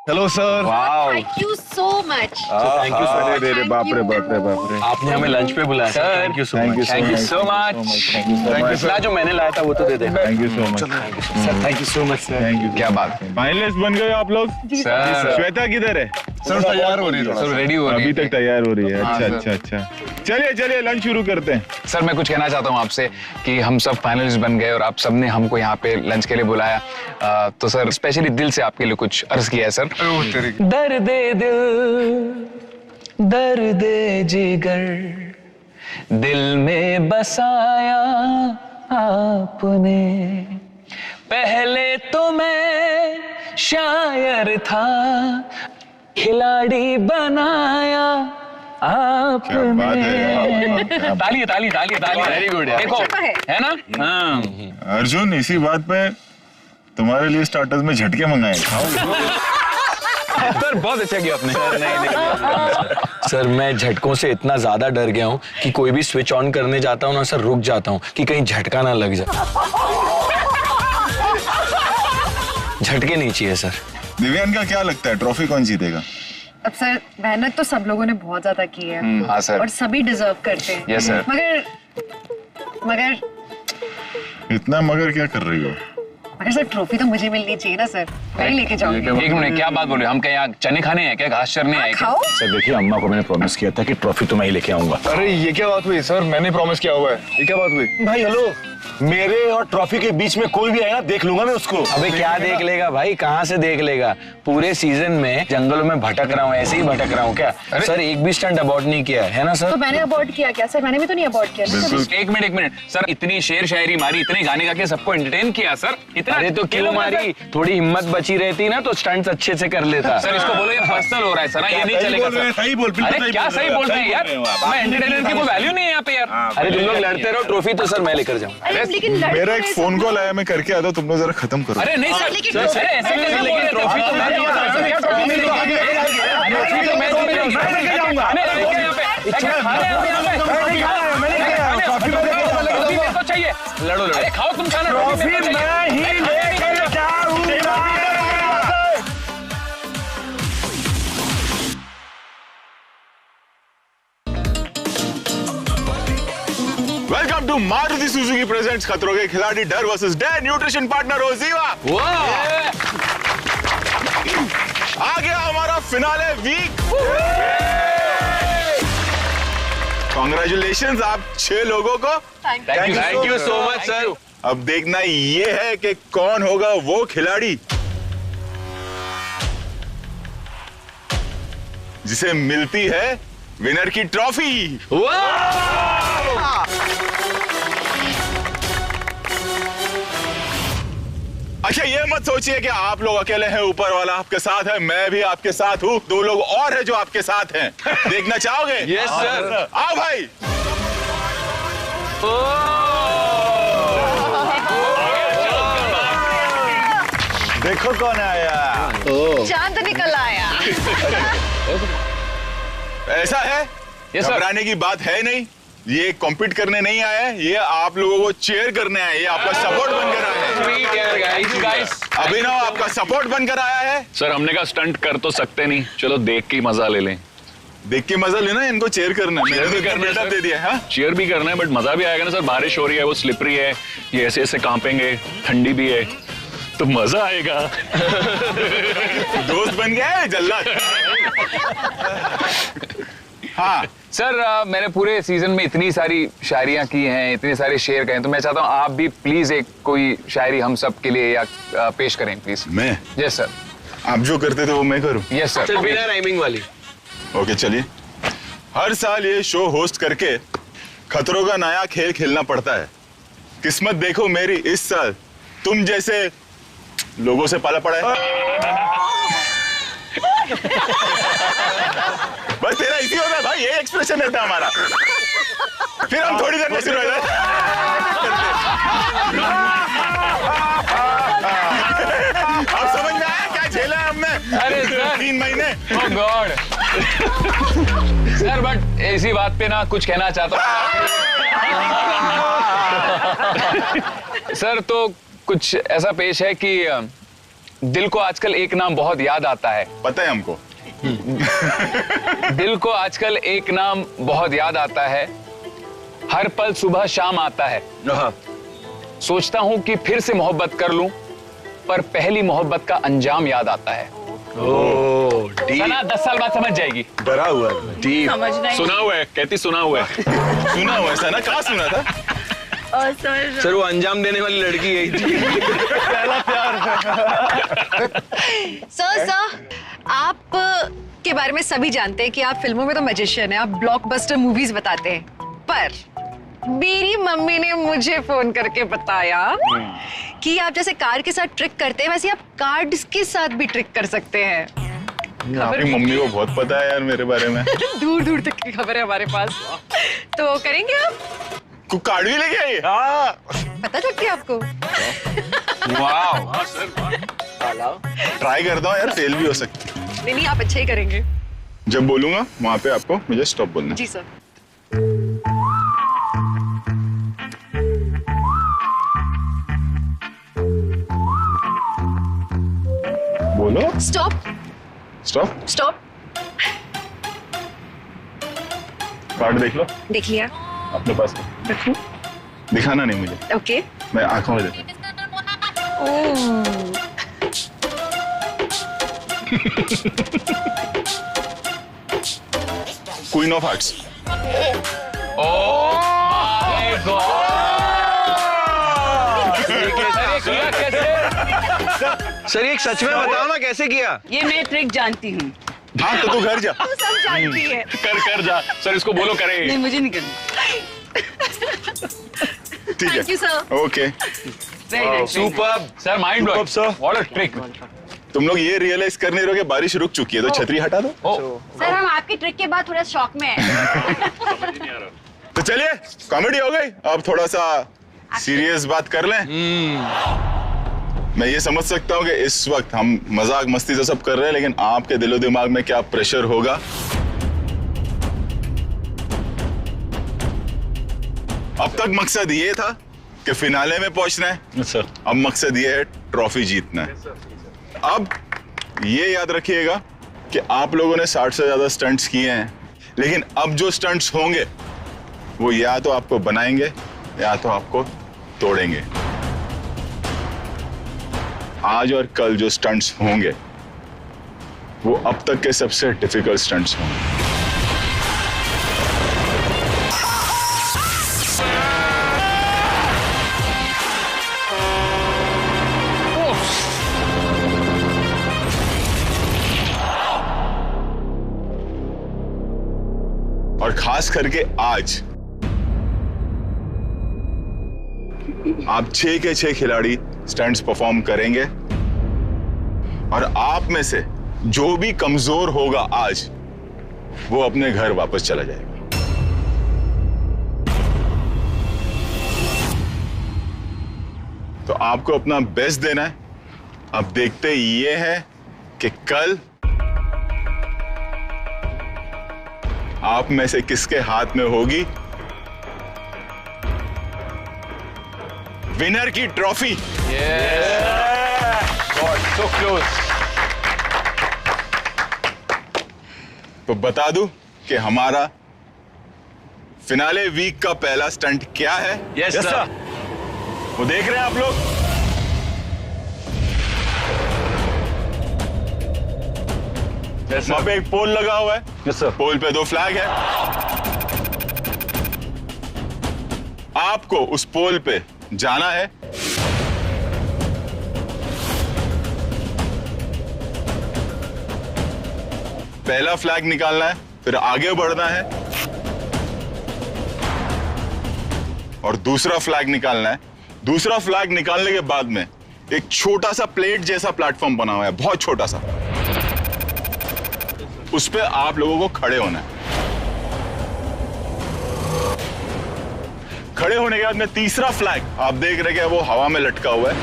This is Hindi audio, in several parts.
Hello sir. Thank you so much. Thank you sir. अरे बाप रे बाप रे बाप रे, आपने हमें लंच पे बुलाया sir. Thank you so much. Thank you so much. ला जो मैंने लाया था वो तो दे दे। Thank you so much sir thank you so much sir. Thank you. क्या बात है फाइनलिस्ट बन गए आप लोग। सर। श्वेता किधर है? सर तैयार हो रही है सर, रेडी हो रही है अभी तक तैयार हो रही है। हाँ, अच्छा सर। अच्छा अच्छा, चलिए चलिए लंच शुरू करते हैं। सर मैं कुछ कहना चाहता हूँ आपसे कि हम सब फाइनलिस्ट बन गए और आप सबने हमको यहाँ पे लंच के लिए बुलाया, तो सर स्पेशली दिल से आपके लिए कुछ अर्ज किया है सर। दर्द दिल दर्द जिगर दिल में बसाया आपने, पहले तो मैं शायर था खिलाड़ी बनाया क्या बात है आपने। ताली ताली ताली ताली, वेरी गुड। देखो है ना। हाँ अर्जुन, इसी बात पे तुम्हारे लिए स्टार्टर्स में झटके मंगाए। सर बहुत अच्छा किया आपने। सर मैं झटकों से इतना ज्यादा डर गया हूँ कि कोई भी स्विच ऑन करने जाता हूँ ना सर, रुक जाता हूँ कि कहीं झटका ना लग जाए। झटके नहीं चाहिए सर। दिव्यांग का क्या लगता है, ट्रॉफी कौन जीतेगा? अब सर मेहनत तो सब लोगों ने बहुत ज्यादा की है। हाँ सर। और सभी डिजर्व करते हैं। Yes sir. मगर इतना मगर क्या कर रही हो? मगर सर ट्रॉफी तो मुझे मिलनी चाहिए ना सर, मैं ही लेके जाऊंगी। एक मिनट, क्या बात बोल रहे हो? हम क्या यहाँ चने खाने हैं क्या, घास चरने आए क्या? खाओ। सर देखिए, अम्मा को मैंने प्रॉमिस किया था कि ट्रॉफी तो मैं ही लेके आऊंगा। अरे ये क्या बात हुई सर, मैंने प्रॉमिस किया हुआ है, ये क्या बात हुई? भाई हेलो, मेरे और ट्रॉफी के बीच में कोई भी आएगा देख लूंगा मैं उसको। अबे क्या देख लेगा भाई, कहाँ से देख लेगा? पूरे सीजन में जंगलों में भटक रहा हूँ, ऐसे ही भटक रहा हूँ क्या? सर एक भी स्टंट अबॉर्ड नहीं किया है ना सर? तो मैंने अबॉर्ड किया क्या सर? मैंने भी तो नहीं अबॉर्ड किया ना कभी। एक मिनट सर, इतनी शेर शायरी मारी, इतने गाने गा के सबको एंटरटेन किया सर, इतना। अरे तो क्यों मारी? थोड़ी हिम्मत बची रहती ना तो स्टंट्स अच्छे से कर लेता। सर इसको बोलो ये पर्सनल हो रहा है सर, ये नहीं चलेगा सर। सही बोल, अरे क्या सही बोल रहे हैं यार, मैं एंटरटेनर की कोई वैल्यू नहीं है यहाँ पे यार। अरे तुम लोग लड़ते रहो, ट्रॉफी तो सर मैं लेकर जाऊँ। अरे लेकिन मेरा एक फोन कॉल आया, मैं करके आता हूँ, तुम लोग जरा खत्म करो। अरे नहीं सर, लेकिन सर ऐसे कैसे बोल रहे हैं? ट्रॉफी तो मैं लेकर जाऊंगा। क्या ट्रॉफी मैं लेकर जाऊंगा? ट्रॉफी तो मैं लेकर जाऊंगा। मैं लेकर यहाँ पे क्या खा रहे हो यहाँ पे? ट्रॉफी मेरे को चाहिए। लड़ो लड़ो, अरे खाओ तुम खाना। ट्रॉफी मैं ही लेकर जाऊंगा। Welcome to Maruti Suzuki presents Khatron ke Khiladi Darr versus dare nutrition partner OZiva. आ गया हमारा फिनाले वीक। कांग्रेचुलेशंस आप 6 लोगों को। Thank you so much sir. अब देखना ये है कि कौन होगा वो खिलाड़ी जिसे मिलती है विनर की ट्रॉफी। अच्छा ये मत सोचिए कि आप लोग अकेले हैं, ऊपर वाला आपके साथ है, मैं भी आपके साथ हूँ, 2 लोग और हैं जो आपके साथ हैं। देखना चाहोगे? Yes sir. आओ भाई। देखो कौन आया। चांद निकल आया। ऐसा है, Yes, sir. घबराने की बात है नहीं। ये कॉम्पीट करने नहीं आया है, ये आप लोगों को चेयर करने आया है, ये आपका सपोर्ट बनकर आया है। अभिनव आपका सपोर्ट बनकर आया है। सर हमने कहा स्टंट कर तो सकते नहीं, चलो देख के मजा ले लें। देख के मजा लेना, इनको चेयर करना है। मैंने भी तो करना है, गेटअप सर। दे दिया है। चीयर भी करना है बट मजा भी आएगा ना सर, बारिश हो रही है, वो स्लिपरी है, ये ऐसे ऐसे कांपेंगे, ठंडी भी है तो मजा आएगा। दोस्त बन गया है जल्लाद। हाँ सर मैंने पूरे सीजन में इतनी सारी शायरियां की हैं, इतने सारे शेर कहे हैं, तो मैं चाहता हूं आप भी प्लीज एक कोई शायरी हम सब के लिए या पेश करें प्लीज। मैं? Yes sir. आप जो करते थे वो मैं करूं? Yes sir. बिना राइमिंग वाली। ओके चलिए। हर साल ये शो होस्ट करके खतरों का नया खेल खेलना पड़ता है। किस्मत देखो मेरी इस साल तुम जैसे लोगों से पाला पड़ा है। बस तेरा इसी होता है भाई, ये एक्सप्रेशन रहता है हमारा। फिर हम थोड़ी देर में शुरू हो जाए। अब समझ में आया क्या झेला है हमने? अरे सर 3 महीने। ओह गॉड। सर बट इसी बात पे ना कुछ कहना चाहता हूँ। सर तो कुछ ऐसा पेश है कि दिल को आजकल एक नाम बहुत याद आता है। पता है हमको। दिल को आजकल एक नाम बहुत याद आता है, हर पल सुबह शाम आता है। सोचता हूं कि फिर से मोहब्बत कर लूं, पर पहली मोहब्बत का अंजाम याद आता है। सना 10 साल बाद समझ जाएगी। डरा हुआ डीप। सुना हुआ है, कहती सुना हुआ है। सुना हुआ है सना, कहाँ सुना था? सर वो अंजाम देने वाली लड़की गई थी। सर आप के बारे में सभी जानते हैं कि आप फिल्मों में तो मैजिशियन हैं, आप ब्लॉकबस्टर मूवीज बताते हैं, पर मेरी मम्मी ने मुझे फोन करके बताया कि आप जैसे कार के साथ ट्रिक करते हैं, वैसे आप कार्ड्स के साथ भी ट्रिक कर सकते हैं। आपकी मम्मी को बहुत पता है यार मेरे बारे में। दूर दूर तक की खबर है हमारे पास। तो करेंगे आप? कार्ड भी लेके आई? पता लगती है आपको? वाह, ट्राई करता हूँ यार, फेल भी हो सकती है। नहीं आप अच्छा ही करेंगे। जब बोलूंगा वहां पे आपको मुझे स्टॉप बोलना। जी सर। बोलो। स्टॉप। स्टॉप। स्टॉप। कार्ड देख लो। देख लिया। अपने पास रखूं? दिखाना नहीं मुझे। ओके। मैं आंखों में देखूं। Queen of hearts. सर ये सच में बताओ ना कैसे किया? ये मैं ट्रिक जानती हूँ। हाँ तो तू घर जा। तू सब जानती है। कर जा सर, इसको बोलो करे। नहीं मुझे नहीं करना। ठीक है। Thank you, sir. Okay. Super sir mind blowing sir, what a trick. तुम लोग ये रियलाइज कर नहीं रहे हो कि बारिश रुक चुकी है, तो छतरी हटा दो। सर हम आपकी ट्रिक के बाद थोड़ा शॉक में हैं। तो चलिए, कॉमेडी हो गई, अब थोड़ा सा सीरियस बात कर लें। मैं ये समझ सकता हूँ कि इस वक्त हम मजाक मस्ती तो सब कर रहे हैं, लेकिन आपके दिलो दिमाग में क्या प्रेशर होगा। अब तक मकसद ये था कि फिनाले में पहुंचना है। सर अब मकसद ये है ट्रॉफी जीतना है। अब ये याद रखिएगा कि आप लोगों ने 60 से ज्यादा स्टंट्स किए हैं, लेकिन अब जो स्टंट्स होंगे वो या तो आपको बनाएंगे या तो आपको तोड़ेंगे। आज और कल जो स्टंट्स होंगे वो अब तक के सबसे डिफिकल्ट स्टंट्स होंगे। और खास करके आज आप 6 के 6 खिलाड़ी स्टंट्स परफॉर्म करेंगे, और आप में से जो भी कमजोर होगा आज वो अपने घर वापस चला जाएगा। तो आपको अपना बेस्ट देना है। अब देखते ये है कि कल आप में से किसके हाथ में होगी विनर की ट्रॉफी। So close. तो बता दूं कि हमारा फिनाले वीक का पहला स्टंट क्या है। Yes sir. वो देख रहे हैं आप लोग। वहां पे एक पोल लगा हुआ है। Yes sir. पोल पे 2 फ्लैग है। आपको उस पोल पे जाना है। पहला फ्लैग निकालना है, फिर आगे बढ़ना है और दूसरा फ्लैग निकालना है। दूसरा फ्लैग निकालने के बाद में एक छोटा सा प्लेट जैसा प्लेटफॉर्म बना हुआ है, बहुत छोटा सा। उस पे आप लोगों को खड़े होना है। खड़े होने के बाद में तीसरा फ्लैग आप देख रहे हैं वो हवा में लटका हुआ है।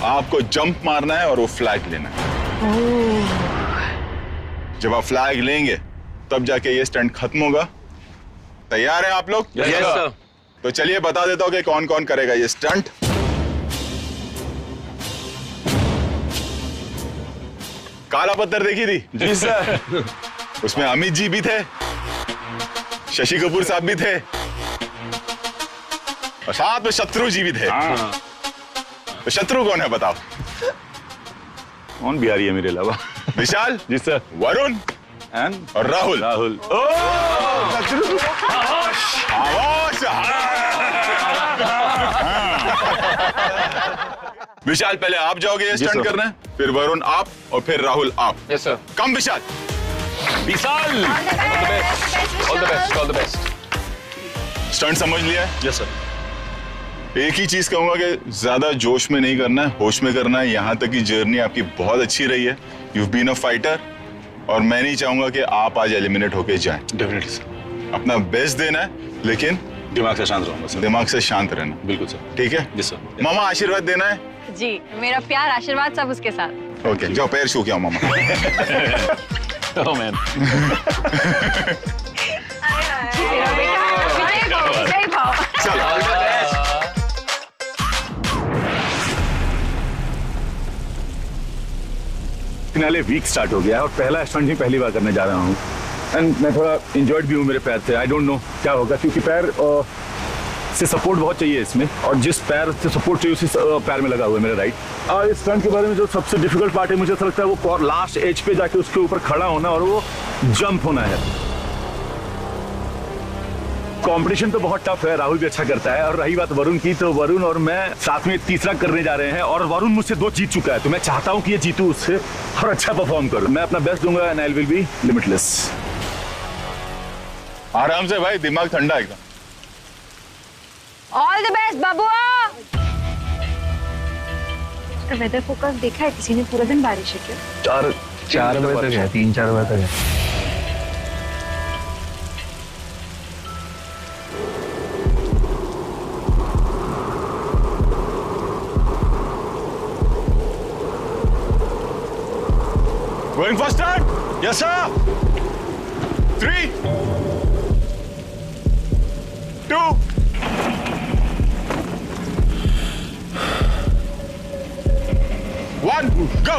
आपको जंप मारना है और वो फ्लैग लेना है। जब आप फ्लैग लेंगे तब जाके ये स्टंट खत्म होगा। तैयार हैं आप लोग? Yes sir. तो चलिए बता देता हूं कि कौन कौन करेगा ये स्टंट। काला पत्थर देखी थी? जी सर। उसमें अमित जी भी थे, शशि कपूर साहब भी थे और साथ में शत्रु जी भी थे। तो शत्रु कौन है बताओ? कौन बिहारी है मेरे अलावा? विशाल जी सर। वरुण एंड और राहुल। राहुल। आवाज। विशाल पहले आप जाओगे ये स्टंट करने, फिर वरुण आप और फिर राहुल आप। Yes sir. Come Vishal. Vishal. All the best. Stunt समझ लिया है? Yes sir. एक ही चीज कहूंगा कि ज्यादा जोश में नहीं करना है, होश में करना है। यहाँ तक की जर्नी आपकी बहुत अच्छी रही है। You've been a fighter और मैं नहीं चाहूंगा कि आप आज एलिमिनेट होके जाएं। Definitely sir. अपना बेस्ट देना है, लेकिन दिमाग से शांत रहूंगा सर। दिमाग से शांत रहना। बिल्कुल सर। ठीक है? जी सर। मामा आशीर्वाद देना है? जी, मेरा प्यार आशीर्वाद सब उसके साथ। ओके, जाओ पैर छू के आओ मामा। Oh man. मेरा बेटा विजय भाव। चलो। फिनाले वीक स्टार्ट हो गया है और पहला स्टंट ही पहली बार करने जा रहा हूँ एंड मैं थोड़ा इंजॉयड भी हूँ मेरे पैर से। आई डोंट नो क्या होगा क्योंकि पैर से सपोर्ट बहुत चाहिए इसमें और जिस पैर से सपोर्ट चाहिए उसी पैर में लगा हुआ है मेरा राइट। और इस स्टंट के बारे में जो सबसे डिफिकल्ट पार्ट है मुझे ऐसा लगता है वो लास्ट एज पे जाके उसके ऊपर खड़ा होना और वो जंप होना है। कंपटीशन तो बहुत टफ है, राहुल भी अच्छा करता है और रही बात वरुण की तो वरुण और मैं साथ में तीसरा करने जा रहे हैं और वरुण मुझसे 2 जीत चुका है तो मैं चाहता हूं कि ये जीतूं उससे और अच्छा परफॉर्म करूं। मैं अपना बेस्ट दूंगा and I will be limitless. आराम से भाई, दिमाग ठंडा एकदम। ऑल द बेस्ट बबुआ। वेदर फोरकास्ट देखा है किसी ने? पूरा दिन बारिश है क्या? 4 बजे तक है, 3-4 बजे तक है। Going for start? Yes sir. 3, 2, 1, go!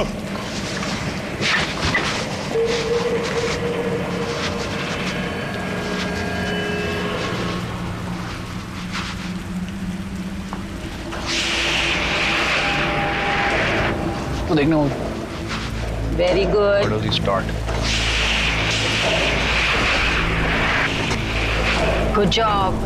तो देखना very good. Where does he start? Good job.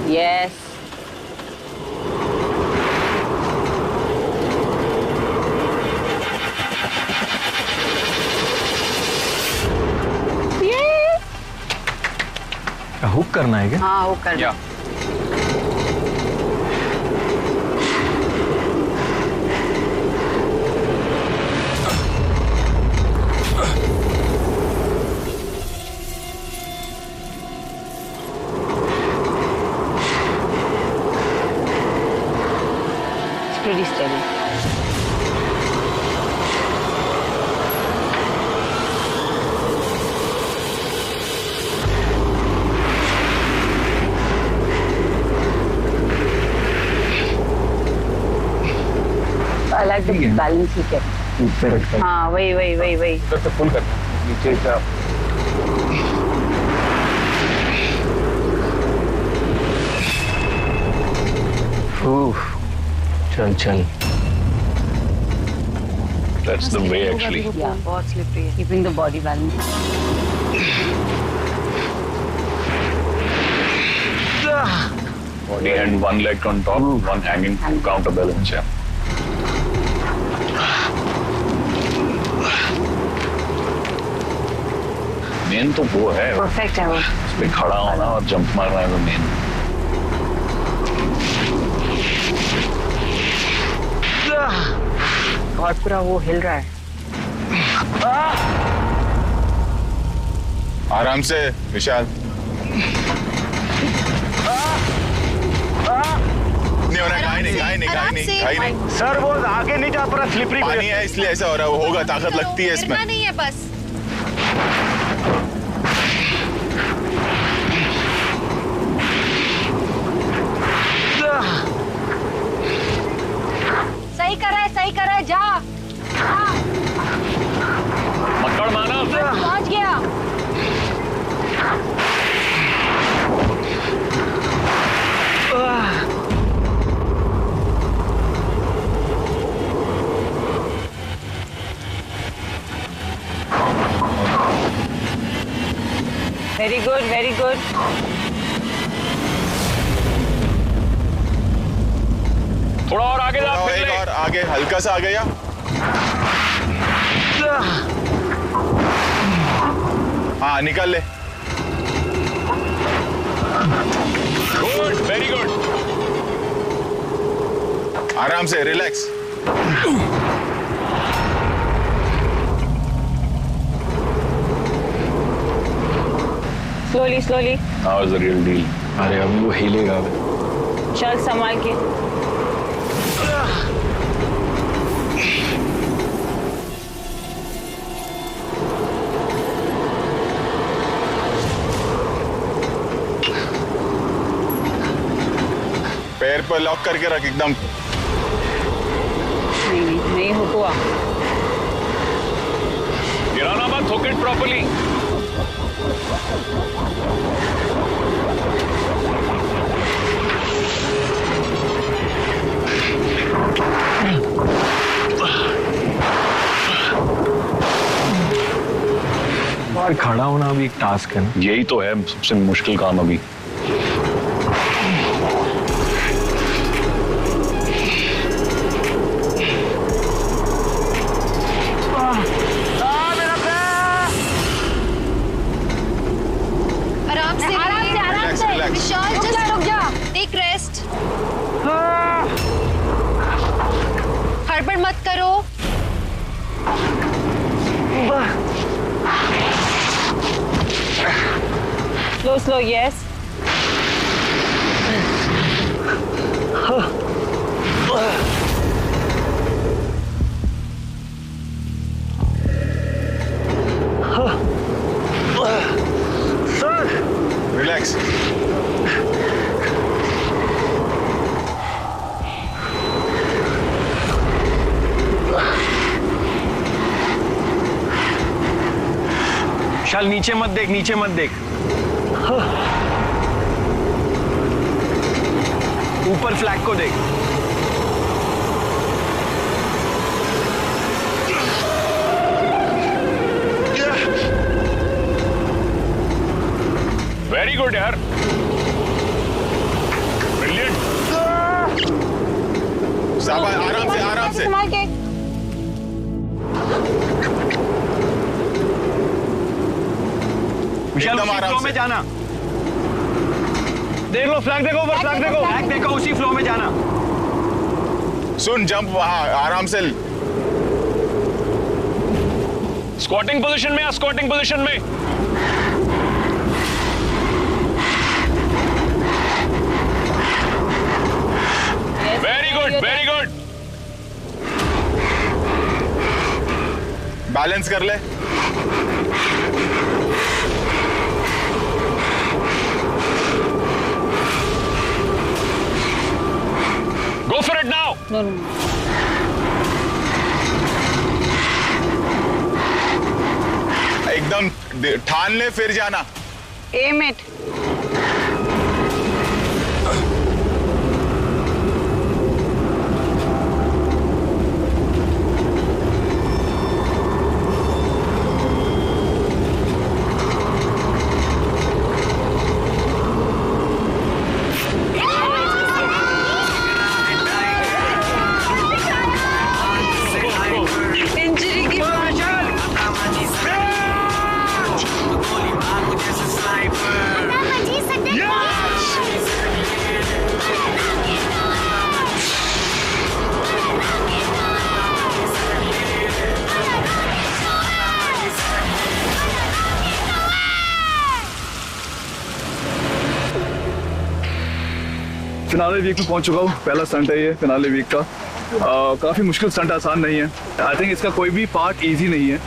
Yes. Hook करना है क्या? हाँ वो कर। या Pretty steady. I like the balance he kept. हाँ वही। तो फुल करना नीचे का। चल। That's the way actually. Yeah, बहुत slippery है. Keeping the body balance. Body and one leg on top, one hanging counterbalance. Yeah. Main तो वो है, Perfect है वो. उस पे खड़ा होना और जंप मारना है वो मेन। और पूरा वो हिल रहा है. आराम से विशाल। नहीं आराम नहीं से। घाई नहीं। सर वो आगे नहीं जा पा रहा, स्लिपरी पानी है इसलिए ऐसा हो रहा है, होगा ताकत लगती है इसमें। गिरना नहीं है बस। सही कर रहा है, जा। मक्कड़ मानव, पहुंच गया। Very good, very good. थोड़ा और आगे जा, फिर एक ले। और आगे, हल्का सा आ गया। हाँ निकाल ले। Good, very good. आराम से, relax. Slowly slowly, That was the real deal. अरे अभी वो हिलेगा। चल संभाल के। पैर पर लॉक करके रख एकदम। नहीं हुआ। गिराना मत, hook it properly. और खड़ा होना भी एक टास्क है ना। यही तो है सबसे मुश्किल काम अभी। आराम से, Relax, relax. विशाल, just रुक जा, टेक रेस्ट। हड़बड़ मत करो। Slow slow, yes. रिलैक्स। चल नीचे मत देख, नीचे मत देख। ऊपर फ्लैग को देख। वेरी गुड यार, ब्रिलियंट। शाबाश, आराम से, आराम से। संभाल के। विशाल एकदम उसी आराम फ्लो से। में जाना। देख लो फ्लैग, देखो ऊपर फ्लैग देखो, फ्लैग देखो, उसी फ्लो में जाना। सुन, जंप वहां आराम से। स्क्वाटिंग पोजीशन में, स्क्वाटिंग पोजीशन में। Very good, very good. Balance कर ले। Go for it now. No no. एकदम ठान ले, फिर जाना। Aim it. इंजरी की फिनाले वीक में पहुंच चुका हूँ। पहला स्टंट है ये फिनाले वीक का। काफ़ी मुश्किल स्टंट, आसान नहीं है। आई थिंक इसका कोई भी पार्ट इजी नहीं है।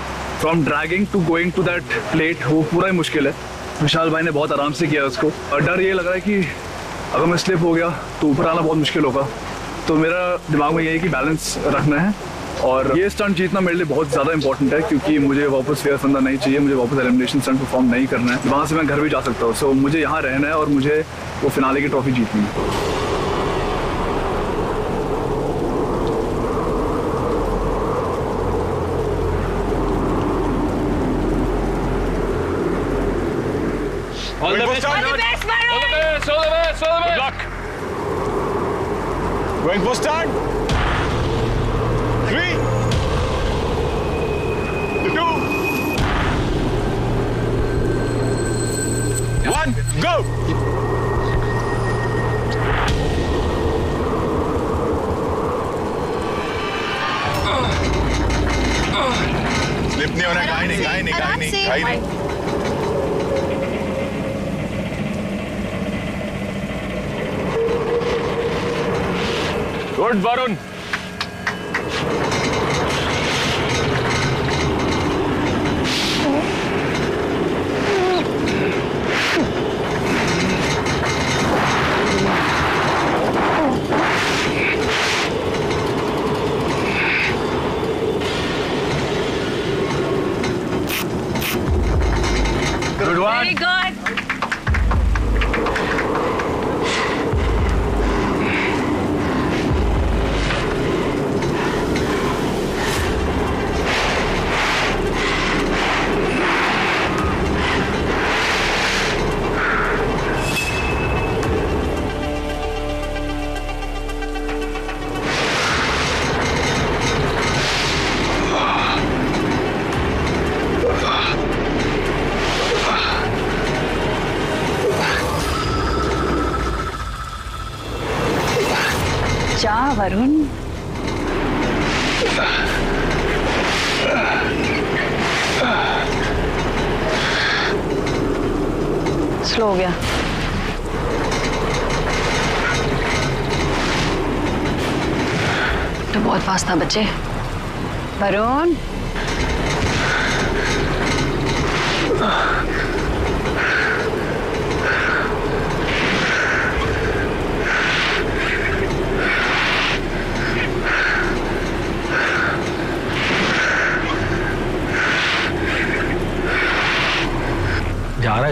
From dragging to going to that plate, वो पूरा ही मुश्किल है। विशाल भाई ने बहुत आराम से किया उसको। और डर ये लग रहा है कि अगर मैं स्लिप हो गया तो ऊपर आना बहुत मुश्किल होगा। तो मेरा दिमाग में ये है कि बैलेंस रखना है, और ये स्टंट जीतना मेरे लिए बहुत ज़्यादा इंपॉर्टेंट है, क्योंकि मुझे वापस फेयर फंदा नहीं चाहिए, मुझे वापस एलिमिनेशन स्टंट परफॉर्म नहीं करना है। वहाँ से मैं घर भी जा सकता हूँ। सो मुझे यहाँ रहना है और मुझे वो फिनाले की ट्रॉफी जीतनी है। All the best, All the best, Varun. all the best, all the best, all the best. Good luck. Going for start. 3, 2, 1, go. Slip नहीं होना, गाय नहीं, गाय नहीं, गाय नहीं, गाय नहीं। Good, Varun. Good one. Very good. जा वरुण। स्लो हो गया। तो बहुत फास्ट था बच्चे। वरुण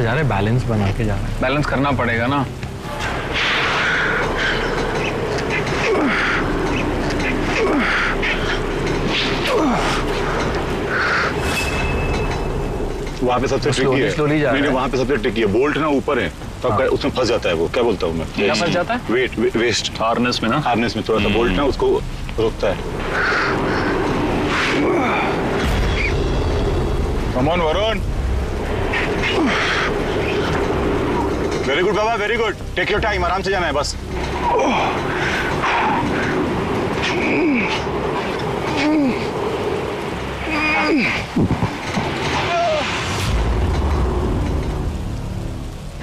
जा रहे बैलेंस बना के जा रहा है। बैलेंस करना पड़ेगा ना। वहाँ पे सबसे ट्रिकी है। slowly जा रहा है। वहाँ पे सबसे ट्रिकी है। बोल्ट ना ऊपर है तो उसमें फंस जाता है। वो क्या बोलता हूँ मैं, क्या फंस जाता है? वेस्ट हार्नेस में ना। हार्नेस में थोड़ा सा बोल्ट ना उसको रोकता है। Come on, Varun. Very good बाबा, very good. Take your time, आराम से जाना है बस।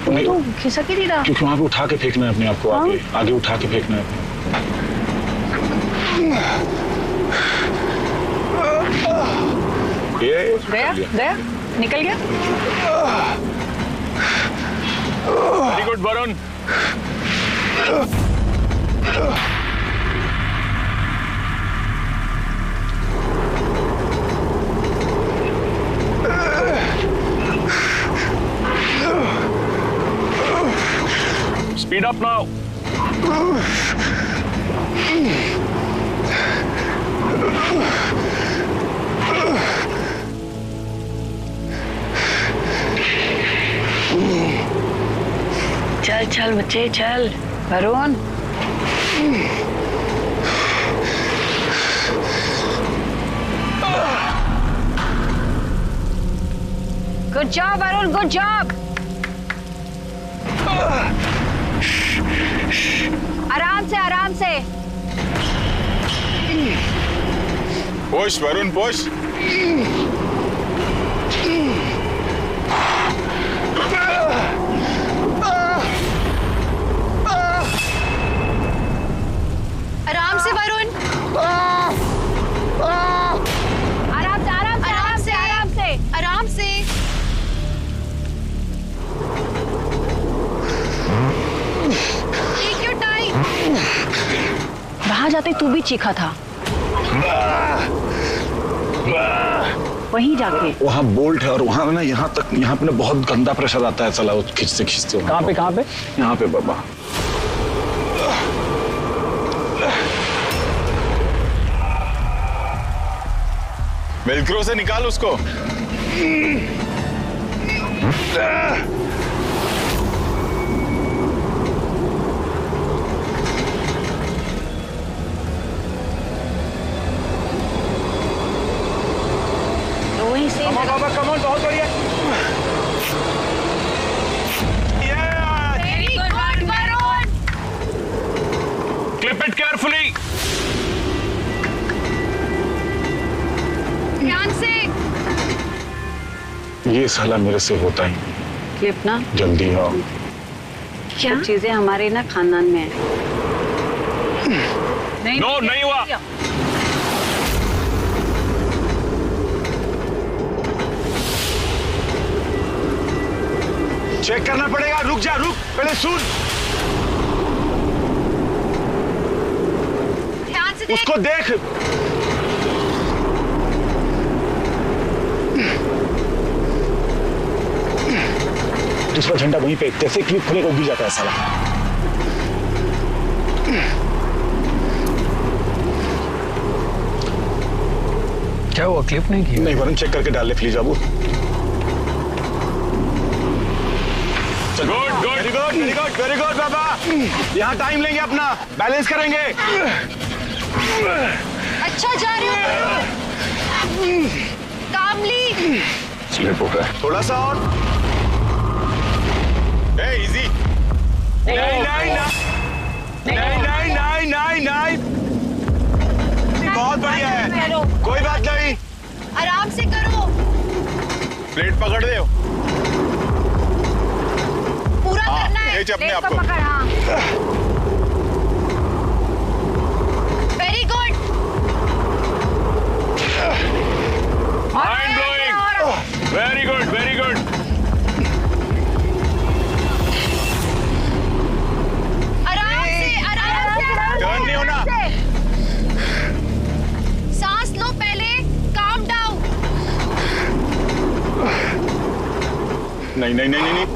तो खिसक ही नहीं रहा। क्योंकि वहाँ पे उठा के फेंकना है अपने आप को, आगे आगे उठा के फेंकना है। ये गया गया निकल गया। Very good, Varun. Speed up now. चल चल बच्चे चल। Varun good job Varun, good job. आराम से आराम से। Push Varun, push. यहाँ जाते तू भी चीखा था, वहीं जाके। वहाँ बोल्ट है और वहाँ ना यहाँ पे ना बहुत गंदा प्रेशर आता है साला, वो खींचते खींचते। कहाँ पे? यहाँ पे बाबा। वेलक्रो से निकाल उसको। वहीं से बाबा कमोन, बहुत बढ़िया। Very good Varun. Clip it carefully. ध्यान से। ये साला मेरे से होता ही नहीं। क्लिप ना, जल्दी आओ। क्या चीजें हमारे ना खानदान में है। नो, नहीं हुआ। चेक करना पड़ेगा। रुक जा, रुक, पहले सुन। ध्यान से देख। उसको देख। दूसरा झंडा वहीं पे, जैसे क्लिप खुलेगा उग जाता है साला। क्या हुआ, क्लिप नहीं की? नहीं वरुण, चेक करके डाल ले प्लीज बाबू। Good good very good, very good, very good बाबा। यहाँ टाइम लेंगे अपना, बैलेंस करेंगे। अच्छा जा रही हो। कामली। स्लिप हो गया थोड़ा सा और। इजी। नहीं नहीं नहीं नहीं नहीं नहीं नहीं, बहुत बढ़िया है, कोई बात नहीं। आराम से करो। प्लेट पकड़ दे। पूरा करना है। खींच अपने आप को। पकड़, हाँ। Very good. Mind blowing. Very good, very good. आराम से, आराम से। टर्न नहीं होना। सांस लो पहले। Calm down. नहीं नहीं नहीं नहीं।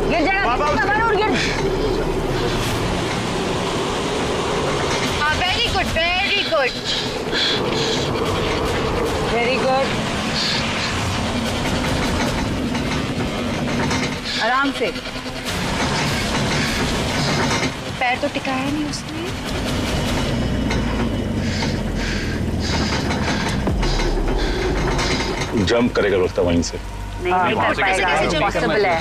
गिर जाएगा, बाबा, वरुण गिर। हाँ, very good, very good. Very good. आराम से। पैर तो टिकाया नहीं उसने। जंप करेगा लगता वहीं से। नहीं कर पाएगा, कैसे पॉसिबल है।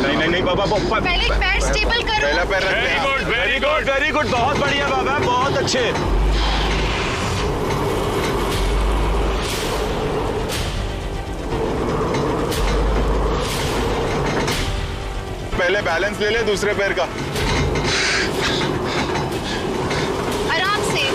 नहीं नहीं नहीं बाबा, पहले पैर स्टेबल करो। पहला पैर रख very they. Good, very good. Very good, बहुत बढ़िया बाबा, बहुत अच्छे। पहले बैलेंस ले ले दूसरे पैर का। आराम से।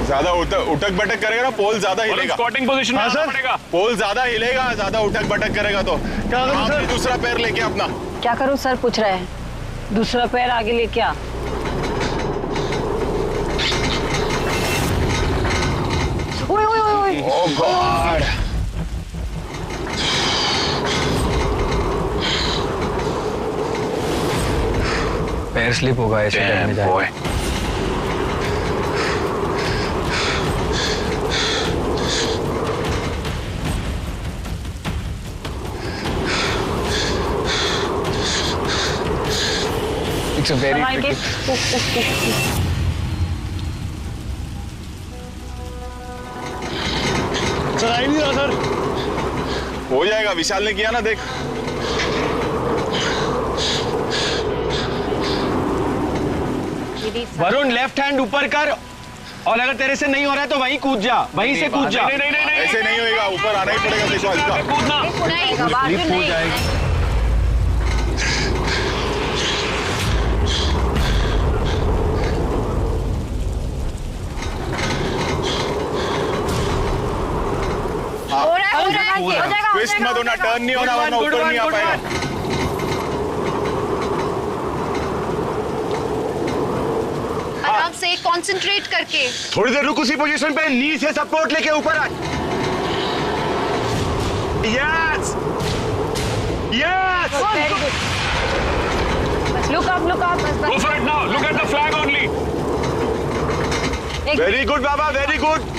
ज्यादा उठक बटक करेगा ना, पोल ज्यादा हिलेगा। स्क्वाटिंग पोजीशन में आना पड़ेगा। पोल ज्यादा हिलेगा, ज्यादा उठक बटक करेगा तो। क्या करूं सर? दूसरा पैर लेके अपना। क्या करूं सर, पूछ रहे हैं। दूसरा पैर आगे ले क्या? ओए ओए ओए। ओह गॉड। पैर स्लिप होगा ऐसे करने जाए। It's a very tricky. Sir I नहीं रहा सर। हो जाएगा, विशाल ने किया ना, देख। वरुण लेफ्ट हैंड ऊपर कर, और अगर तेरे से नहीं हो रहा है तो वहीं कूद जा, वहीं से कूद जा। नहीं नहीं नहीं नहीं, ऐसे नहीं होएगा, ऊपर आना ही पड़ेगा विशाल का। कूदना। नहीं, बाजू हो नहीं। जाएगी। हो रहा है, हो जाएगा, ट्विस्ट मत होना, टर्न नहीं होना वरना ऊपर नहीं आ पाएगा। आराम से कंसंट्रेट करके। थोड़ी देर रुक उसी पोजीशन पे, नी से सपोर्ट लेके ऊपर आ। यस यस, बस लुक अप, बस Go for it now. Look at the flag only. Very good बाबा, वेरी गुड।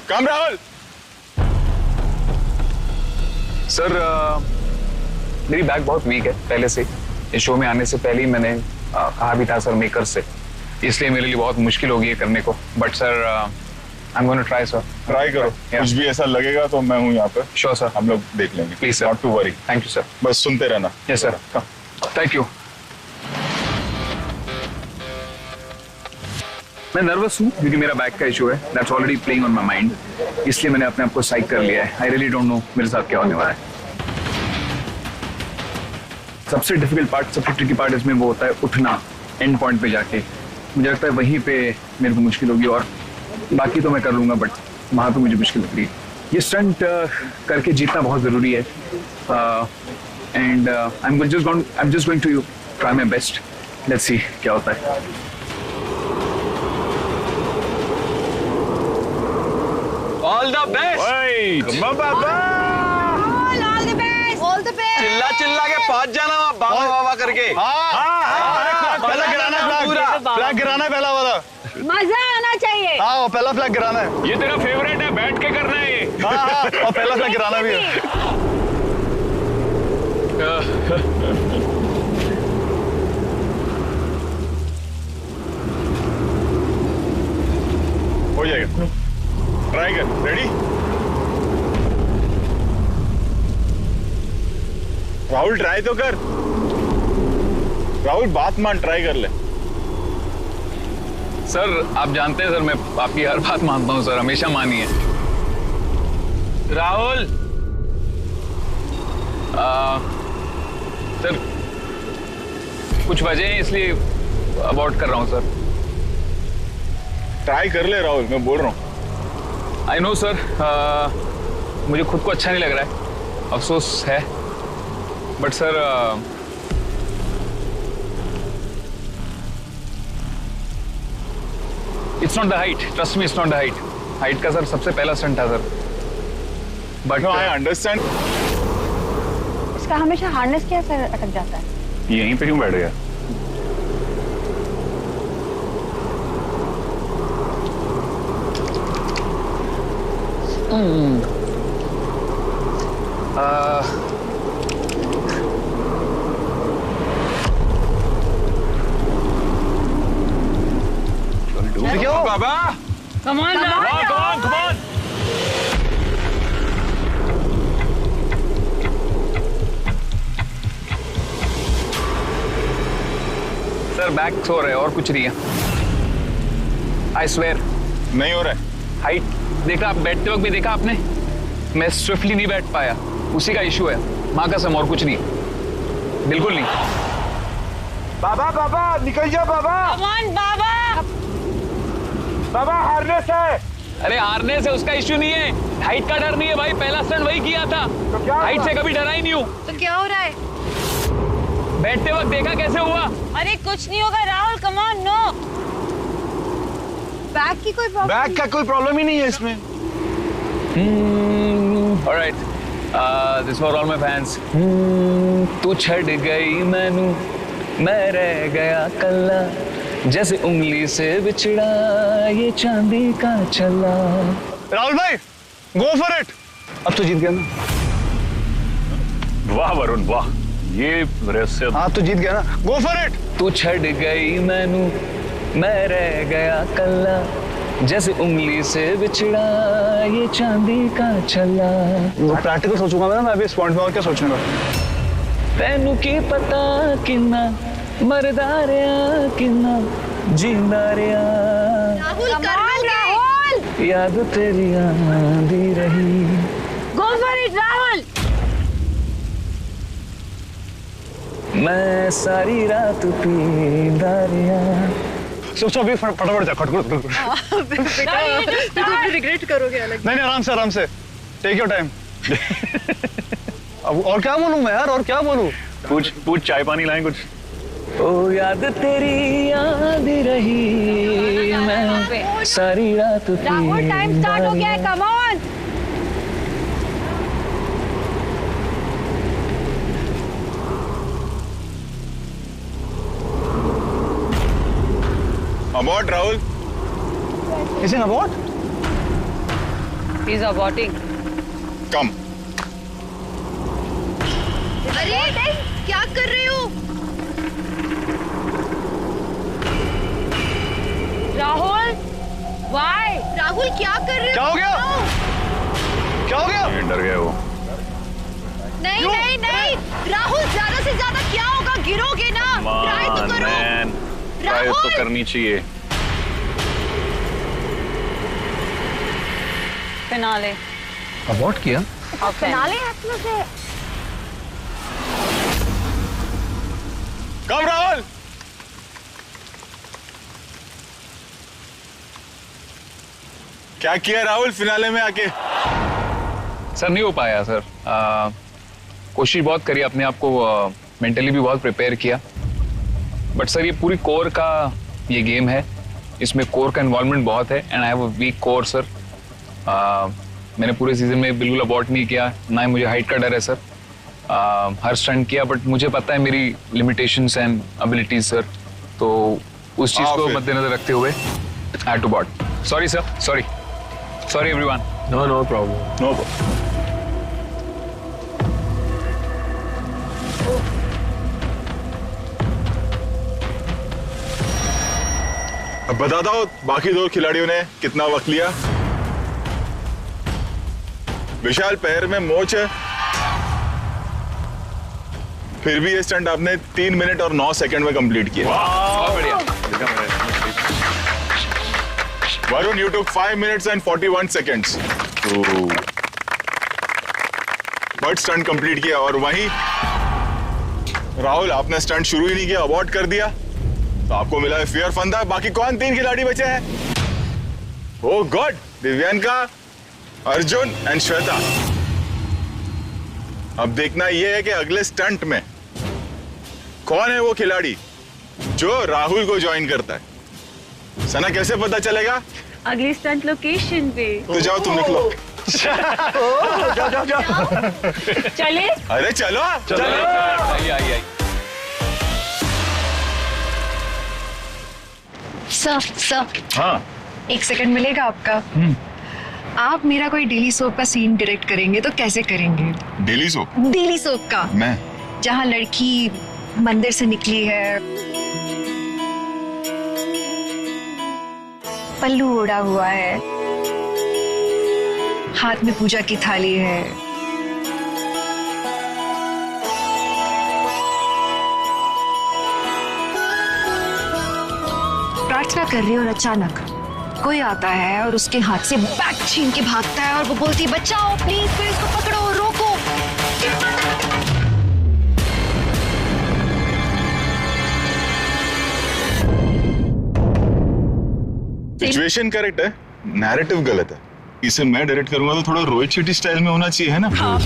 कम राहुल। सर मेरी बैक बहुत वीक है पहले से। इस शो में आने से पहले ही मैंने कहा भी था सर मेकर से, इसलिए मेरे लिए बहुत मुश्किल होगी ये करने को। But sir I am gonna try sir. Try करो, कुछ भी ऐसा लगेगा तो मैं हूँ यहाँ पे। श्योर सर, हम लोग देख लेंगे। Please sir, not to worry. Thank you sir. बस सुनते रहना। Yes sir, thank you. मैं नर्वस हूँ क्योंकि मेरा बैक का इशू है, that's already playing on my mind, इसलिए मैंने अपने आप को साइक कर लिया है। आई रियली डोंट नो मेरे साथ क्या होने वाला है। सबसे डिफिकल्ट पार्ट, सबसे ट्रिकी पार्ट इसमें वो होता है उठना एंड पॉइंट पे जाके। मुझे लगता है वहीं पे मेरे को मुश्किल होगी, और बाकी तो मैं कर लूंगा बट वहां पे मुझे मुश्किल लग रही है। ये स्टंट करके जीतना बहुत जरूरी है, and I am just going to try my best. Let's see क्या होता है। ऑल द बेस्ट बाबा। All the best. चिल्ला चिल्ला के पास जाना वहाँ बाबा बाबा करके। पहला गिराना है, फ्लैग गिराना है पहला वाला। मजा आना चाहिए। हाँ, पहला फ्लैग गिराना है। ये तेरा फेवरेट है, बैठ के करना है ये। हाँ, और पहला फ्लैग गिराना भी है। हो जाएगा, ट्राई कर। रेडी? राहुल ट्राई तो कर। राहुल बात मान, ट्राई कर ले। सर आप जानते हैं सर, मैं आपकी हर बात मानता हूँ सर, हमेशा मानिए। राहुल सर कुछ वजह है इसलिए अवॉइड कर रहा हूँ सर। ट्राई कर ले राहुल, मैं बोल रहा हूँ। आई नो सर, मुझे खुद को अच्छा नहीं लग रहा है, अफसोस है, but sir it's not the height, trust me, it's not the height. Height का सर सबसे पहला स्टंट था सर, बट आई अंडरस्टैंड। इसका हमेशा हार्नेस क्या सर अटक जाता है? यहीं पे क्यों बैठ गया? बाबा Come on, Come on. Sir back so रहे और कुछ नहीं है। आई स्वेयर नहीं हो रहा है। हाइट देखा, आप बैठते वक्त भी देखा आपने, मैं स्विफ्टली नहीं बैठ पाया, उसी का इशू है, माँ कसम, और कुछ नहीं, बिल्कुल नहीं। बाबा बाबा निकल जा बाबा। Come on, Baba. Baba harness है। अरे हारने से उसका इशू नहीं है, हाइट का डर नहीं है भाई, पहला स्टंट वही किया था, तो क्या हाइट हुआ? से कभी डरा ही नहीं हूँ। तो क्या हो रहा है? बैठते वक्त देखा कैसे हुआ। अरे कुछ नहीं होगा Rahul, come on, no. Back की कोई प्रॉब्लम? बैक का कोई प्रॉब्लम ही नहीं है इसमें। Alright, this for all my fans. तू छड़ गई मैनू, मैं रह गया कल्ला, जैसे उंगली से बिछड़ा ये चांदी का छल्ला। राहुल भाई, गो फॉर इट। अब तो जीत गया ना। वाह वरुण वाह, ये रहस्य। हाँ तो जीत गया ना, गो फॉर इट। तू छड़ गई मैनू मैं रह गया कल्ला, जैसे उंगली से बिछड़ा ये चांदी का छल्ला। प्रैक्टिकल सोचूंगा मैं ना, मैं अभी इस पॉइंट में और क्या सोचूंगा। तेनू की पता किन्ना मरदा रहा किन्ना जींदा रहा, राहुल राहुल याद तेरी आंदी रही। गो फॉर इट राहुल। मैं सारी रात पींदा रहा। सोचो अभी फटाफट जा, खटखट। तो रिग्रेट करोगे अलग। नहीं आराम से टेक योर टाइम। अब और क्या बोलूं मैं यार, और क्या बोलूं। पूछ चाय पानी लाएं कुछ। ओ याद तेरी याद रही, मैं सारी रात राहुल टाइम स्टार्ट हो गया है, come on. Abort Rahul. Is it abort? He's aborting. Come. अरे क्या कर रहे हो? राहुल, why? राहुल क्या कर रहे हो? क्या हो गया? क्या हो गया? डर गया वो। नहीं राहुल, ज्यादा से ज्यादा क्या होगा, गिरोगे ना। ट्राई तो करो। ट्राई तो करनी चाहिए। फिनाले। अबॉर्ट किया? फिनाले एक्चुअली से। कम राहुल। क्या किया राहुल फिनाले में आके? सर नहीं हो पाया सर। कोशिश बहुत करी, अपने आप को मेंटली भी बहुत प्रिपेयर किया, बट सर ये पूरी कोर का ये गेम है, इसमें कोर का इन्वॉल्वमेंट बहुत है and I have a weak core sir. मैंने पूरे सीजन में बिल्कुल अबॉर्ट नहीं किया, ना ही मुझे हाइट का डर है सर। हर स्टंट किया, बट मुझे पता है मेरी लिमिटेशंस एंड एबिलिटीज सर, तो उस चीज को मद्देनजर रखते हुए I had to abort. Sorry sir, sorry everyone. No problem. No. अब बता दो बाकी दो खिलाड़ियों ने कितना वक्त लिया। विशाल पैर में मोच है, फिर भी ये स्टंट आपने 3 मिनट और 9 सेकंड में कंप्लीट किया। बहुत बढ़िया। Varun, you took 5 minutes and 41 seconds but stunt complete किया। और वहीं राहुल, आपने स्टंट शुरू ही नहीं किया, अबॉर्ट कर दिया, तो आपको मिला है फेयर फंदा। बाकी कौन 3 खिलाड़ी बचे हैं? ओह गॉड, दिव्यांका, अर्जुन एंड श्वेता। अब देखना यह है कि अगले स्टंट में कौन है वो खिलाड़ी जो राहुल को ज्वाइन करता है। सना, कैसे पता चलेगा? अगली स्टंट लोकेशन पे। तो जाओ तुम निकलो। जाओ। चले। अरे चलो। आई। सर हाँ। 1 सेकंड मिलेगा आपका? आप मेरा कोई डेली सोप का सीन डायरेक्ट करेंगे तो कैसे करेंगे? Daily soap? डेली सोप का, मैं जहाँ लड़की मंदिर से निकली है, पल्लू ओढ़ा हुआ है, हाथ में पूजा की थाली है, प्रार्थना कर रही है और अचानक कोई आता है और उसके हाथ से बैग छीन के भागता है और वो बोलती है बचाओ प्लीज, फिर इसको पकड़ो, रोको। सिचुएशन करेक्ट है, नैरेटिव गलत है। इसे मैं डायरेक्ट करूंगा तो थोड़ा रोहित शेट्टी स्टाइल में होना चाहिए, है ना? हाँ।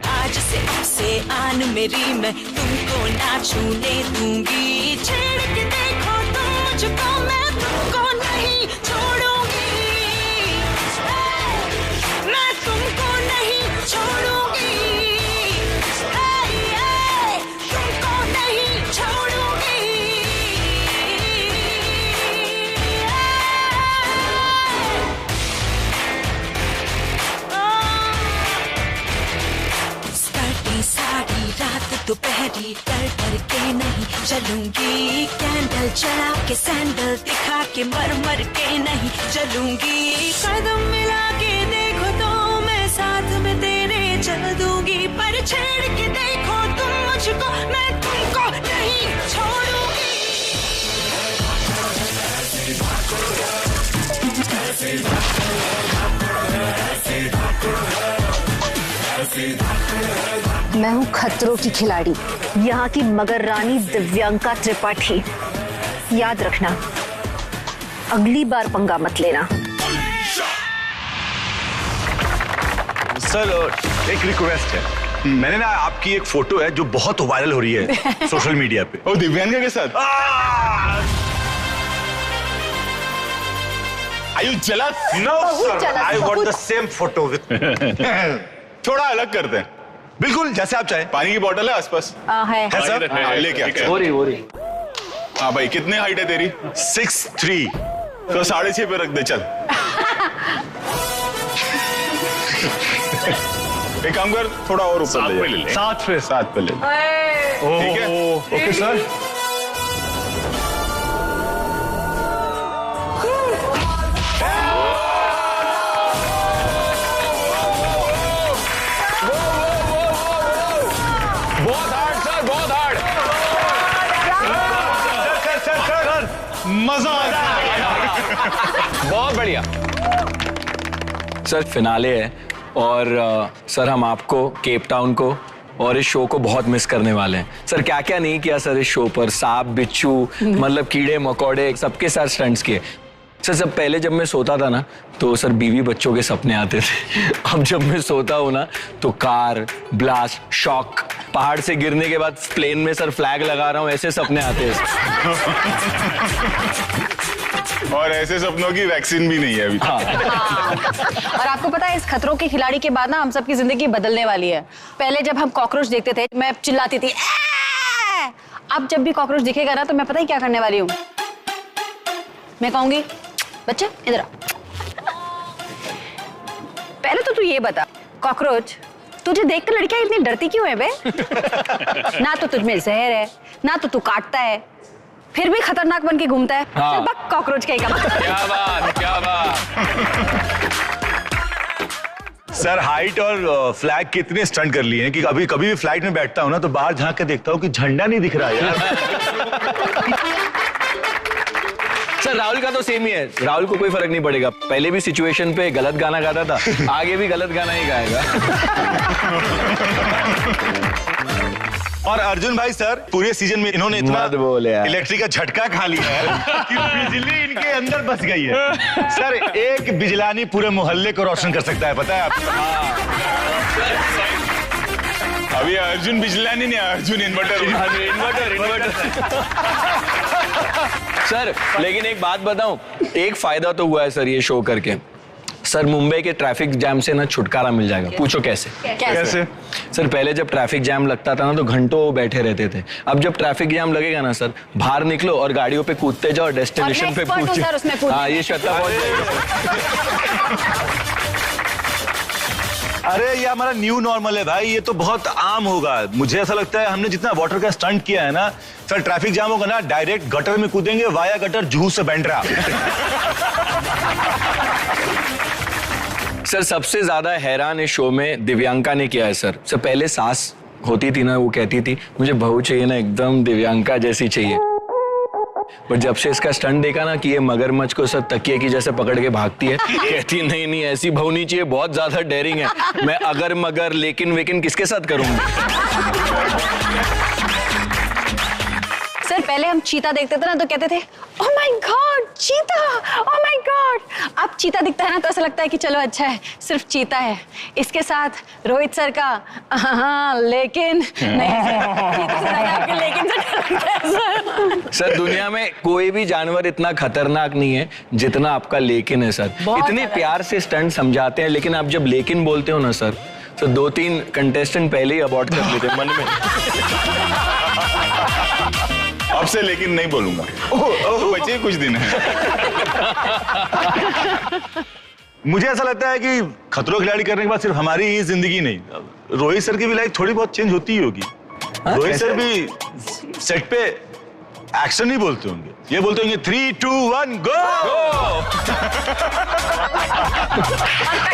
आज मेरी, मैं तुमको ना छूने दूंगी। छेड़ के देखो तुम मुझको, मैं तुमको नहीं छोड़ूंगी, मैं तुमको नहीं छोड़ूंगी, तुमको नहीं छोड़ूंगी। सारी रात दोपहरी डर डर के नहीं चलूंगी, कैंडल जला के सैंडल दिखा के मर मर के नहीं चलूंगी। कदम मिला के देखो तो मैं साथ में तेरे चल दूंगी, पर छेड़ के देखो तुम मुझको, मैं तुमको नहीं छोड़ूंगी। मैं हूँ खतरों की खिलाड़ी, यहाँ की मगर रानी दिव्यांका त्रिपाठी। याद रखना, अगली बार पंगा मत लेना। सर एक रिक्वेस्ट है, मैंने ना आपकी एक फोटो है जो बहुत वायरल हो रही है सोशल मीडिया पे। ओ दिव्यांका के साथ? Are you jealous? No sir, I want the same photo with थोड़ा अलग करते हैं। बिल्कुल जैसे आप चाहें। पानी की बोतल है आसपास? है सर, लेके आ। हो रही। हाँ भाई, कितनी हाइट है तेरी? 6'3". तो 6.5 पे रख दे, चल। एक काम कर, थोड़ा और ऊपर ले ले। 7 पे 7 पे ले। ठीक है? Okay sir. बहुत हार्ड सर, बहुत हार्ड। सर मजा आ गया। बहुत बढ़िया सर। फिनाले है और सर हम आपको, केप टाउन को और इस शो को बहुत मिस करने वाले हैं सर। क्या क्या नहीं किया सर इस शो पर, सांप बिच्छू मतलब कीड़े मकोड़े सबके साथ स्टंट्स किए सर। सब पहले जब मैं सोता था ना तो सर बीवी बच्चों के सपने आते थे। अब जब मैं सोता हूँ ना तो कार, ब्लास्ट, शॉक, पहाड़ से गिरने के बाद प्लेन में सर फ्लैग लगा रहा हूँ, ऐसे सपने आते हैं। और ऐसे सपनों की वैक्सीन भी नहीं है अभी। और आपको पता है, इस खतरों के खिलाड़ी के बाद ना हम सबकी जिंदगी बदलने वाली है। पहले जब हम कॉकरोच देखते थे मैं चिल्लाती थी, अब जब भी कॉकरोच दिखेगा ना तो मैं पता ही क्या करने वाली हूँ, मैं कहूंगी बच्चा इधर आ। पहले तो तू ये बता कॉकरोच, तुझे देखकर लड़कियां इतनी डरती क्यों है बे? ना तो तुझमें जहर है, ना तो तू काटता है, फिर भी खतरनाक बन के घूमता है। हाँ। चल बक कॉकरोच कहीं का। क्या बात, क्या बात। सर हाइट और फ्लैग कितने स्टंट कर लिए हैं कि कभी कभी भी फ्लाइट में बैठता हूँ ना तो बाहर झांक के देखता हूँ कि झंडा नहीं दिख रहा है यार। सर राहुल का तो सेम ही है, राहुल को कोई फर्क नहीं पड़ेगा। पहले भी सिचुएशन पे गलत गाना गाता था, आगे भी गलत गाना ही गाएगा। और अर्जुन भाई सर पूरे सीजन में इन्होंने इतना इलेक्ट्रिक का झटका खा लिया है कि बिजली इनके अंदर बस गई है। सर एक बिजलानी पूरे मोहल्ले को रोशन कर सकता है, पता है आपको? अभी अर्जुन बिजलानी नहीं, अर्जुन इन्वर्टर। सर लेकिन एक बात बताऊं, एक फायदा तो हुआ है सर ये शो करके। सर मुंबई के ट्रैफिक जैम से ना छुटकारा मिल जाएगा। पूछो कैसे? कैसे? सर पहले जब ट्रैफिक जैम लगता था ना तो घंटों बैठे रहते थे। अब जब ट्रैफिक जैम लगेगा ना सर, बाहर निकलो और गाड़ियों पे कूदते जाओ, डेस्टिनेशन पे पहुंचो। हाँ ये श्वेता पहुंच जाएगी। अरे ये हमारा न्यू नॉर्मल है भाई, ये तो बहुत आम होगा। मुझे ऐसा लगता है हमने जितना वाटर का स्टंट किया है ना सर, ट्रैफिक जाम होगा ना डायरेक्ट गटर में कूदेंगे, वाया गटर जुहू से बैंड्रा। सर सबसे ज्यादा हैरान इस शो में दिव्यांका ने किया है सर। सर पहले सास होती थी ना, वो कहती थी मुझे बहू चाहिए ना एकदम दिव्यांका जैसी चाहिए। पर जब से इसका स्टंट देखा ना कि ये मगरमच्छ को सर तकिए की जैसे पकड़ के भागती है, कहती नहीं नहीं ऐसी बहू नहीं चाहिए, बहुत ज्यादा डेयरिंग है। मैं अगर मगर लेकिन वेकिन किसके साथ करूंगा? सर पहले हम चीता देखते थे ना तो कहते थे ओह माय गॉड चीता, ओह माय गॉड। अब चीता दिखता है ना तो ऐसा लगता है कि चलो अच्छा है, सिर्फ चीता है। इसके साथ रोहित सर का हाँ लेकिन नहीं सर, लेकिन सर दुनिया में कोई भी जानवर इतना खतरनाक नहीं है जितना आपका लेकिन है सर। इतने प्यार से स्टंट समझाते हैं, लेकिन आप जब लेकिन बोलते हो ना सर, तो 2-3 कंटेस्टेंट पहले ही अबॉर्ट कर लेते मन में। अब से लेकिन नहीं बोलूंगा। ओह बचे कुछ दिन है। मुझे ऐसा लगता है कि खतरों की खिलाड़ी करने के बाद सिर्फ हमारी ही जिंदगी नहीं, रोहित सर की भी लाइफ थोड़ी बहुत चेंज होती ही होगी। रोहित सर भी सेट पे एक्शन नहीं बोलते होंगे, ये बोलते होंगे 3, 2, 1 गो।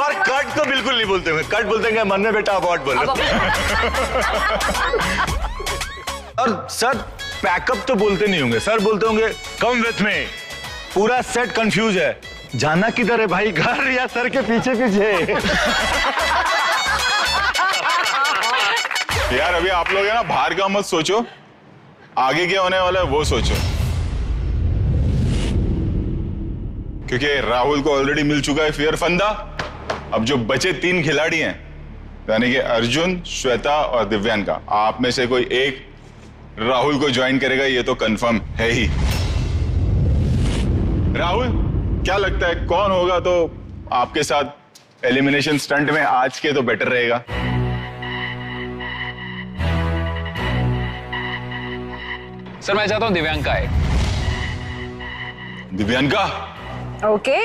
और कट तो बिल्कुल नहीं बोलते होंगे, कट बोलते हैं मन में बेटा अबॉर्ट बोलो। और सर पैकअप तो बोलते नहीं होंगे, सर बोलते होंगे कम विथ में। पूरा सेट कंफ्यूज है, जाना किधर है भाई, घर या सर के पीछे पीछे। यार अभी आप लोग है ना बाहर का मत सोचो, आगे क्या होने वाला है वो सोचो, क्योंकि राहुल को ऑलरेडी मिल चुका है फियर फंदा। अब जो बचे 3 खिलाड़ी हैं, यानी कि अर्जुन, श्वेता और दिव्यांका, आप में से कोई एक राहुल को ज्वाइन करेगा, ये तो कंफर्म है ही। राहुल क्या लगता है कौन होगा तो आपके साथ एलिमिनेशन स्टंट में आज के तो बेटर रहेगा? सर मैं चाहता हूं दिव्यांका है। दिव्यांका? ओके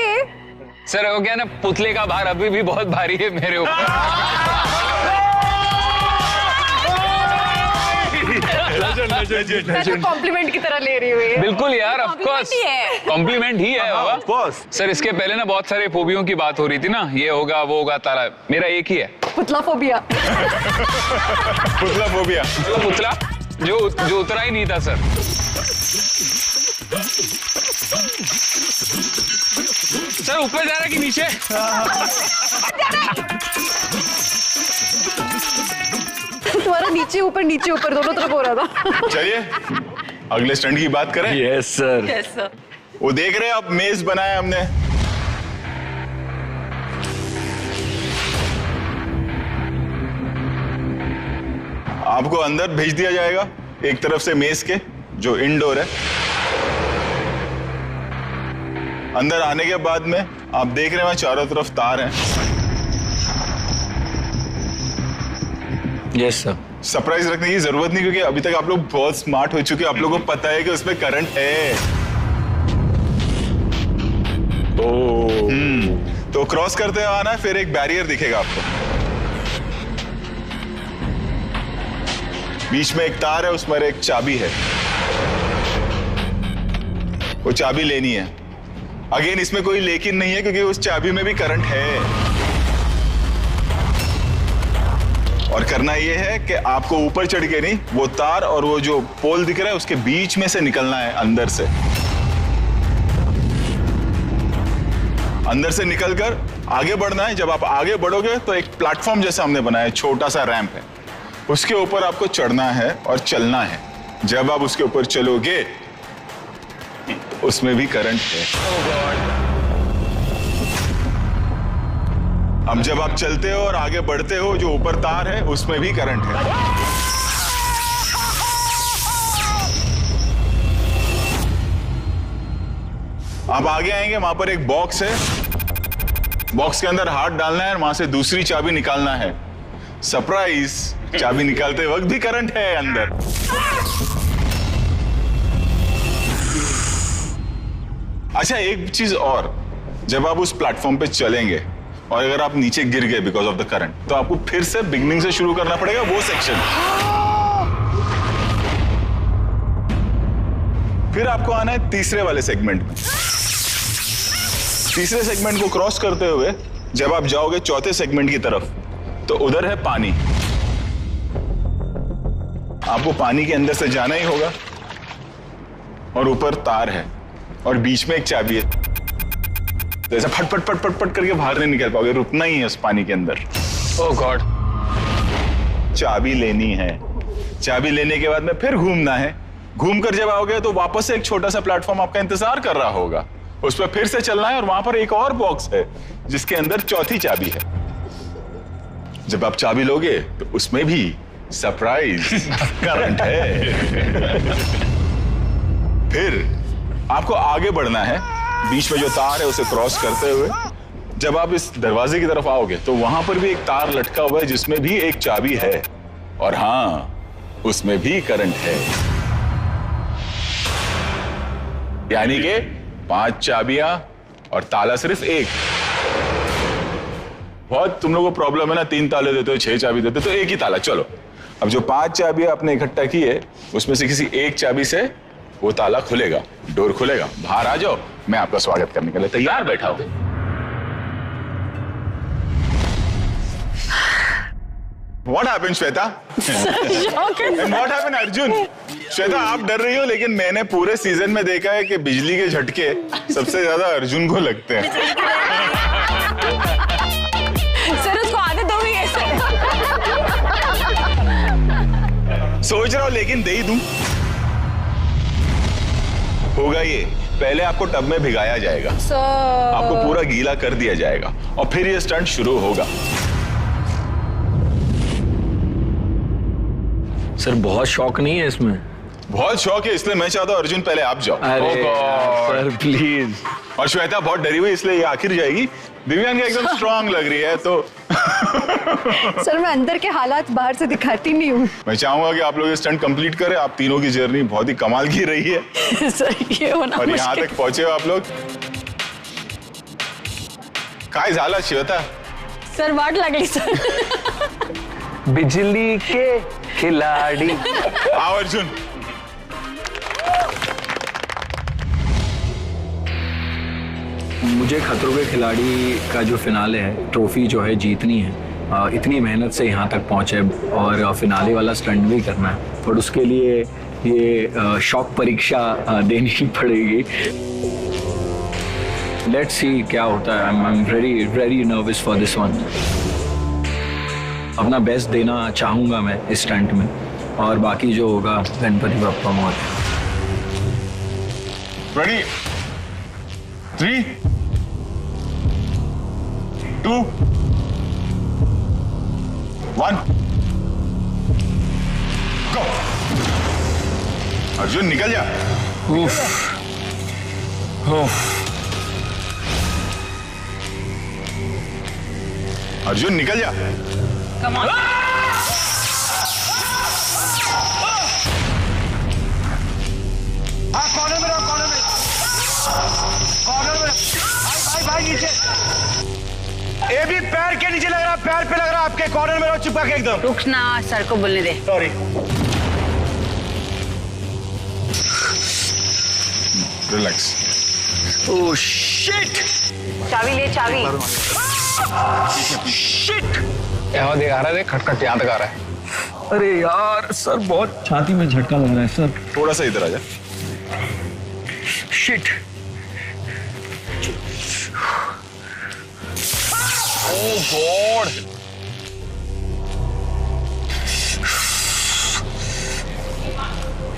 सर हो गया ना, पुतले का भार अभी भी बहुत भारी है मेरे ऊपर। कॉम्प्लीमेंट की तरह ले रही हुई है। बिल्कुल यार, ऑफ कोर्स कॉम्प्लीमेंट ही है बाबा। ऑफ कोर्स सर इसके पहले ना बहुत सारे फोबियों की बात हो रही थी ना, ये होगा वो होगा, तारा मेरा एक ही है, पुतला फोबिया। पुतला फोबिया। तो पुतला जो उतरा ही नहीं था सर। सर ऊपर जा रहा है कि नीचे? तुम्हारा नीचे ऊपर दोनों तरफ हो रहा था। चलिए अगले स्टंट की बात करें। Yes sir. Yes sir. वो देख रहे हैं अब मेज बनाया हमने, आपको अंदर भेज दिया जाएगा एक तरफ से मेज के, जो इंडोर है। अंदर आने के बाद में आप देख रहे हैं चारों तरफ तार हैं। Yes sir. सरप्राइज रखने की जरूरत नहीं, क्योंकि अभी तक आप लोग बहुत स्मार्ट हो चुके हैं, आप लोगों को पता है कि उसमें करंट है। तो क्रॉस करते हुए आना, फिर एक बैरियर दिखेगा आपको, बीच में एक तार है, उसमें एक चाबी है, वो चाबी लेनी है। अगेन इसमें कोई लेकिन नहीं है, क्योंकि उस चाबी में भी करंट है। और करना यह है कि आपको ऊपर चढ़ के नहीं, वो तार और वो जो पोल दिख रहा है उसके बीच में से निकलना है, अंदर से निकलकर आगे बढ़ना है। जब आप आगे बढ़ोगे तो एक प्लेटफॉर्म जैसा हमने बनाया, छोटा सा रैंप है, उसके ऊपर आपको चढ़ना है और चलना है। जब आप उसके ऊपर चलोगे उसमें भी करंट है। अब जब आप चलते हो और आगे बढ़ते हो, जो ऊपर तार है उसमें भी करंट है। आप आगे आएंगे, वहां पर एक बॉक्स है, बॉक्स के अंदर हाथ डालना है और वहां से दूसरी चाबी निकालना है। सरप्राइज, चाबी निकालते वक्त भी करंट है अंदर। अच्छा एक चीज और, जब आप उस प्लेटफॉर्म पे चलेंगे और अगर आप नीचे गिर गए बिकॉज ऑफ द करंट, तो आपको फिर से बिगनिंग से शुरू करना पड़ेगा वो सेक्शन। फिर आपको आना है तीसरे वाले सेगमेंट में। तीसरे सेगमेंट को क्रॉस करते हुए जब आप जाओगे चौथे सेगमेंट की तरफ, तो उधर है पानी। आपको पानी के अंदर से जाना ही होगा, और ऊपर तार है और बीच में एक चाबी है। तो ऐसा फट फट फट फट फट करके बाहर नहीं निकल पाओगे, रुकना ही है उस पानी के अंदर। ओह गॉड। चाबी लेनी है, चाबी लेने के बाद में फिर घूमना है। घूमकर जब आओगे तो वापस से एक छोटा सा प्लेटफॉर्म आपका इंतजार कर रहा होगा, उस पर फिर से चलना है और वहां पर एक और बॉक्स है जिसके अंदर चौथी चाबी है। जब आप चाबी लोगे तो उसमें भी सरप्राइज करंट है। फिर आपको आगे बढ़ना है, बीच में जो तार है उसे क्रॉस करते हुए जब आप इस दरवाजे की तरफ आओगे तो वहां पर भी एक तार लटका हुआ है जिसमें भी एक चाबी है और हाँ, उसमें भी करंट है। यानी कि 5 चाबियां और ताला सिर्फ एक। बहुत तुम लोगों को प्रॉब्लम है ना, 3 ताले देते हो, 6 चाबी देते हो, तो एक ही ताला। चलो अब जो 5 चाबियां आपने इकट्ठा की है उसमें से किसी एक चाबी से वो ताला खुलेगा, डोर खुलेगा। बाहर आ जाओ, मैं आपका स्वागत करने के लिए तैयार बैठा हूं। What happened, Shweta? And what happened, Arjun? Shweta, आप डर रही हो, लेकिन मैंने पूरे सीजन में देखा है कि बिजली के झटके सबसे ज्यादा अर्जुन को लगते हैं। सर उसको आदत हो गई है। सोच रहा हूं लेकिन दे ही दूं। होगा ये, पहले आपको टब में भिगाया जाएगा, आपको पूरा गीला कर दिया जाएगा और फिर ये स्टंट शुरू होगा। सर बहुत शौक नहीं है इसमें? बहुत शौक है, इसलिए मैं चाहता हूँ अर्जुन पहले आप जाओ। अरे सर प्लीज। और श्वेता बहुत डरी हुई इसलिए ये आखिर जाएगी। दिव्यांग एकदम स्ट्रांग लग रही है तो सर मैं अंदर के हालात बाहर से दिखाती नहीं हूँ। मैं चाहूंगा कि आप लोग ये स्टंट कंप्लीट करें। आप तीनों की जर्नी बहुत ही कमाल की रही है। सर ये होना और यहाँ तक पहुंचे हो आप लोग। काय झालं श्वेता? सर वाट लागली सर। बिजली के खिलाड़ी। आओ अर्जुन। मुझे खतरों के खिलाड़ी का जो फिनाले है, ट्रॉफी जो है जीतनी है। इतनी मेहनत से यहाँ तक पहुँचे और फिनाले वाला स्टंट भी करना है, और उसके लिए ये शौक परीक्षा देनी पड़ेगी। लेट्स सी क्या होता है। I am very nervous for this one. अपना बेस्ट देना चाहूँगा मैं इस स्टंट में, और बाकी जो होगा गणपति बप्पा मोरया। रेडी? 3, 2, 1 गो। अर्जुन निकल जा। अर्जुन निकल जा। Come on. कॉर्नर में रहो, कॉर्नर में। कॉर्नर में भाई नीचे। ये भी पैर के नीचे लग रहा, पैर पे लग रहा आपके। कॉर्नर में रहो, चिपका के एकदम। रुकना, सर को बोलने दे। सॉरी। रिलैक्स। Oh shit! चाबी ले, चाबी। शिट! यहाँ देख आ रहा है, देख खटखट यहाँ तक आ रहा है। अरे यार सर बहुत छाती में झटका लग रहा है सर। थोड़ा सा इधर आ जा। शिट! ओह गॉड!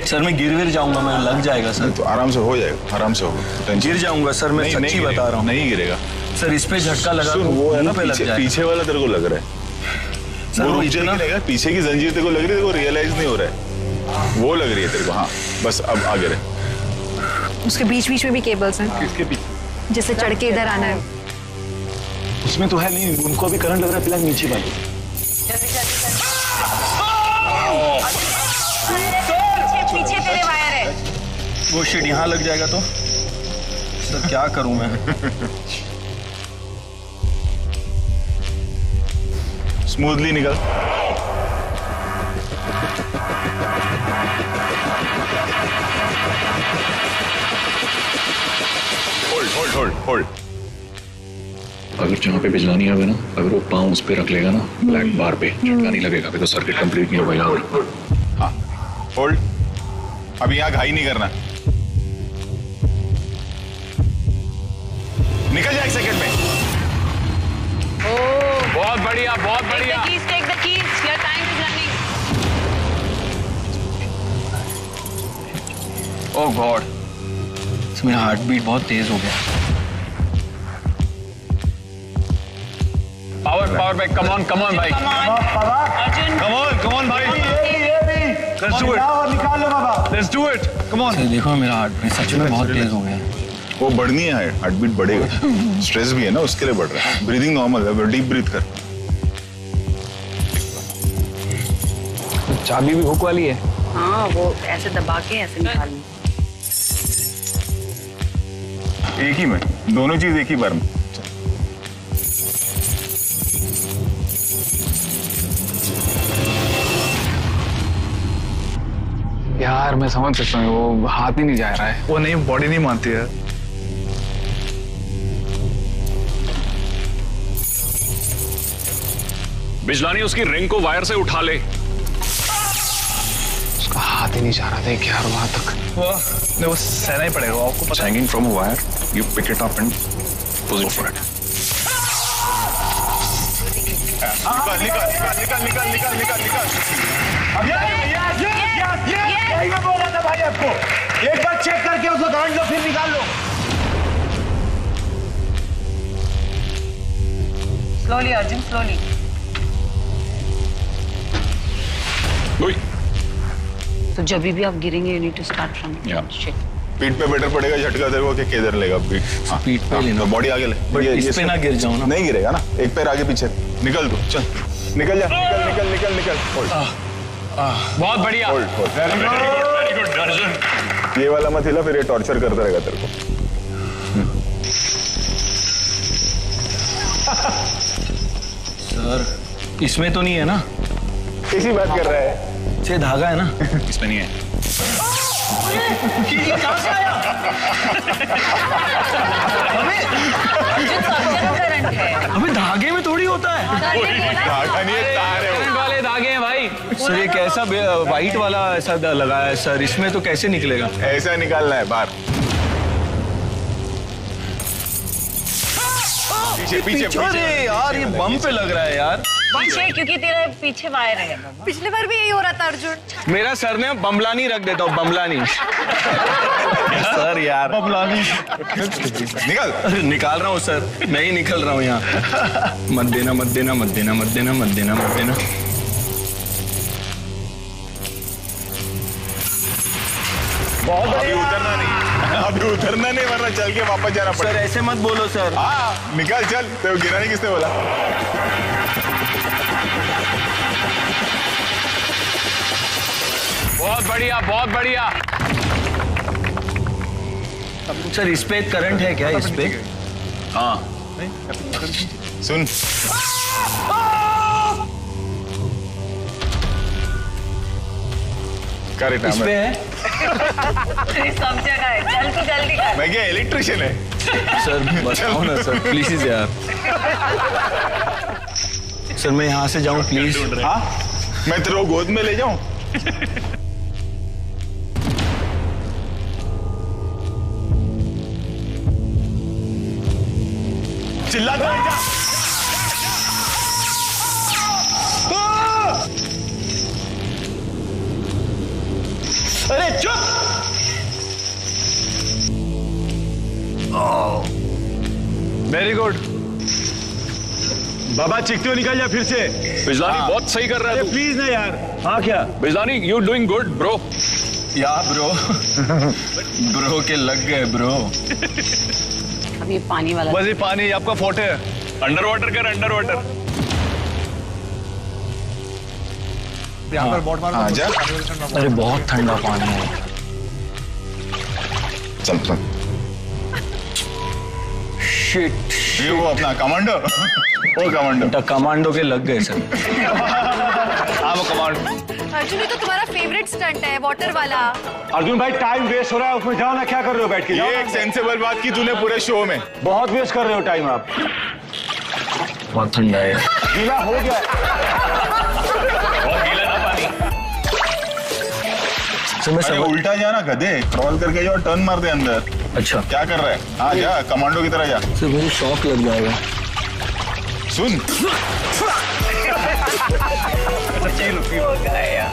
सर मैं गिर जाऊंगा, मैं लग जाएगा सर। तो आराम से हो जाएगा, आराम से होगा। गिर जाऊंगा सर, मैं सच्ची बता रहा हूँ। नहीं गिरेगा सर, इस पे झटका लगा तो वो है ना पे लग जाएगा। पीछे वाला तेरे को लग रहा है। सर वो वो पीछे इतना की लगेगा, पीछे की जंजीर तेरे को लग रही है, तेरे को रियलाइज नहीं हो रहा है। वो लग रही है तेरे को। हाँ बस अब आगे रहे। उसके बीच बीच में भी केबल्स हैं। किसके पीछे? जैसे चढ़ के इधर आना है। उसमें तो है नहीं, उनको अभी करंट लग रहा है। फिलहाल नीचे वाली पीछे तेरे वायर है। वो शिट यहाँ लग जाएगा तो सर क्या करूं मैं? स्मूथली निकल। Hold hold hold hold. अगर जहाँ पे भिजलानी है ना, अगर वो पाँव उस पे रख लेगा ना, ब्लैक बार पे झटका नहीं लगेगा, फिर तो सर्किट कंप्लीट नहीं होगा यहाँ। हाँ होल्ड। अभी यहाँ घाई नहीं करना। निकल जा 1 सेकंड में। बहुत बढ़िया, बहुत बढ़िया। Take the keys, your time is running. Oh God मेरा हार्ट बीट बहुत तेज हो गया। पावर बैक, कम ऑन भाई। कम ऑन भाई। Let's do it. निकाल लो बाबा। Let's do it. Come on. Sir देखो मेरा हार्ट बीट सच में बहुत तेज हो गया। वो बढ़नी है, हार्ट बीट बढ़ेगा। स्ट्रेस भी है ना, उसके लिए बढ़ रहा है। ब्रीदिंग नॉर्मल है, डीप ब्रीथ कर। चाबी भी हुक वाली है। हाँ, वो ऐसे दबा के ऐसे निकालनी। एक ही में, दोनों चीज एक ही बार में। यार मैं समझ सकता हूँ, वो हाथ ही नहीं जा रहा है। वो नहीं, बॉडी नहीं मानती है। बिजलानी उसकी रिंग को वायर से उठा ले। उसका हाथ ही नहीं जा रहा था यार वहां तक। वो सहना ही पड़ेगा, आपको पता है। Hanging from a wire, you pick it up and pull it for it. निकाल। यही मैं बोल रहा था भाई आपको। एक बार चेक करके उसको गांड लो, फिर निकाल लो। Slowly Arjun, slowly. तो जब भी आप गिरेंगे, you need to start from shit. पीठ पे बेटर पड़ेगा झटका तेरे को कि किधर लेगा पीठ? पीठ पे लेना। तो बॉडी आगे ले। बट इस पे ना गिर जाऊं ना। नहीं गिरेगा ना, एक पैर आगे पीछे। निकल तू, चल निकल जा। निकल। बहुत बढ़िया। Very good, Arjun. ये वाला मत हिला, फिर ये टॉर्चर करता रहेगा तेरे को। सर इसमें तो नहीं है ना? इसी बात कर रहा है। ये धागा है ना? इसमें नहीं है। अबे धागे में थोड़ी होता है। धागा नहीं है, तार है वो। वाले धागे हैं भाई। सर ये कैसा व्हाइट वाला ऐसा लगा है सर, इसमें तो कैसे निकलेगा? ऐसा निकालना है बाहर। पीछे। अरे यार ये बम पे लग रहा है यार। पीछे, क्योंकि तेरे पीछे वायर है। पिछली बार भी यही हो रहा था अर्जुन। मेरा सर ने बमलानी रख देता हूँ, बमलानी। सर यार बमलानी। निकाल। अरे निकाल रहा हूँ सर, मैं ही निकल रहा हूँ यहाँ। मत देना। अभी उतरना नहीं, वरना चल के वापस जाना सर पड़ेगा। ऐसे मत बोलो सर। हाँ निकाल, चल। तो गिरा नहीं, किसने बोला? बहुत बढ़िया। सर इस पे करंट है क्या? इस पे? हाँ सुन, कर इस पे है? सब जगह है। चल तू जल्दी कर। मैं क्या इलेक्ट्रिशियन है? सर बताओ ना सर प्लीज यार। सर मैं यहाँ से जाऊँ प्लीज? हाँ मैं तेरे को गोद में ले जाऊं? चिल्लाता है क्या? अरे चुप। Very good. बाबा चिकते हो, निकल जा फिर से। बिजलानी बहुत सही कर रहा है तू। प्लीज ना यार। हाँ क्या? Bijlani you doing good bro. या ब्रो। ब्रो के लग गए ब्रो। अब ये पानी वाला। बस ये पानी आपका फोर्ट है। अंडर वाटर कर, अंडर वाटर। यहाँ पर बोट मारो। हाँ जा। अरे बहुत ठंडा पानी है। चल। शिट। ये वो अपना कमांडो। वो कमांडो। कमांडो के लग गए सर। हाँ वो कमांडो। अर्जुन ये तो तुम्हारा फेवरेट स्टंट है, वाटर वाला। अर्जुन भाई टाइम वेस्ट हो रहा है, उसमें जाओ ना। क्या कर रहे हो बैठ के? ये एक सेंसेबल बात की तूने पूरे शो में। बहुत वेस्ट कर रहे हो टाइम आप। बहुत ठंडा है। गीला हो गया। बहुत गीला ना पानी। सर मैं अरे उल्टा जा ना गधे, क्रॉल करके जाओ, टर्न मार दे अंदर। अच्छा क्या कर रहा है? हाँ जा, कमांडो की तरह जा। सर मुझे शॉक लग जाएगा। सुन, हो गया यार।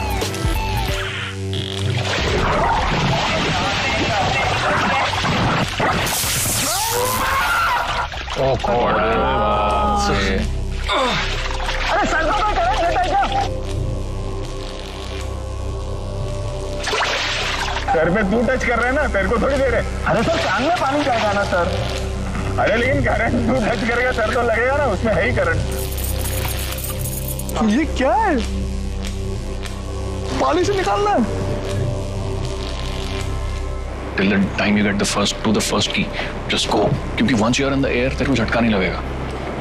अरे सर को करंट लेता है क्या? सर पे तू टच कर रहा है ना, तेरे को थोड़ी दे रहे। अरे सर कान में पानी जाएगा ना सर। अरे लेकिन करंट तू टच करेगा सर तो लगेगा ना, उसमें है ही करंट। ये क्या है? पानी से निकालना है? Till the time you get the first key, just go. क्योंकि once you are in the air, तेरे को झटका नहीं लगेगा,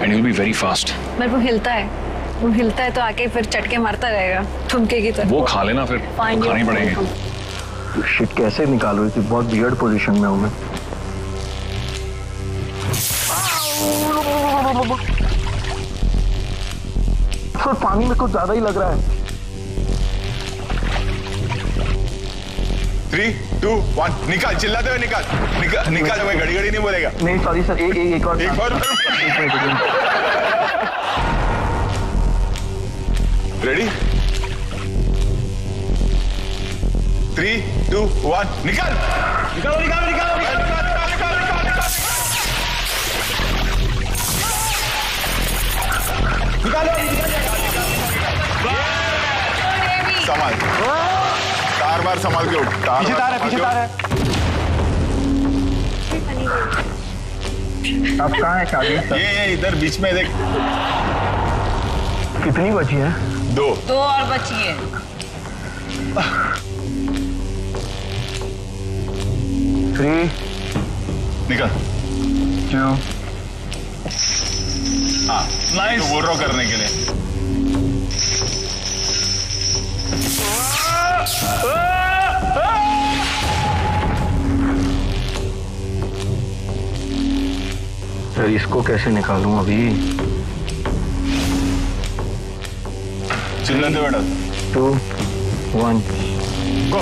and you'll be very fast. पर वो हिलता है तो आके फिर चटके मारता रहेगा ठुमके की तरह। वो खा लेना फिर, खाने ही पड़ेंगे। शिट कैसे निकालो, इस बहुत वियर्ड पोजीशन में हूँ मैं। सर पानी में कुछ ज्यादा ही लग रहा है। 3, 2, 1 निकाल, चिल्लाते हुए निकाल, निकाल। मैं घड़ी नहीं बोलेगा। नहीं सॉरी सर, एक और रेडी? 3, 2, 1 निकाल। संभाल, बार संभाल के उठ। पीछे तार है। अब कहाँ है चाबी? ये इधर बीच में देख। कितनी बची है? 2 और बची है। 3 निकल। 2 हाँ नाइस, तो बोल रहा हूं करने के लिए। सर इसको कैसे निकालूं अभी? चिल्लाते बेटा। 2, 1 गो।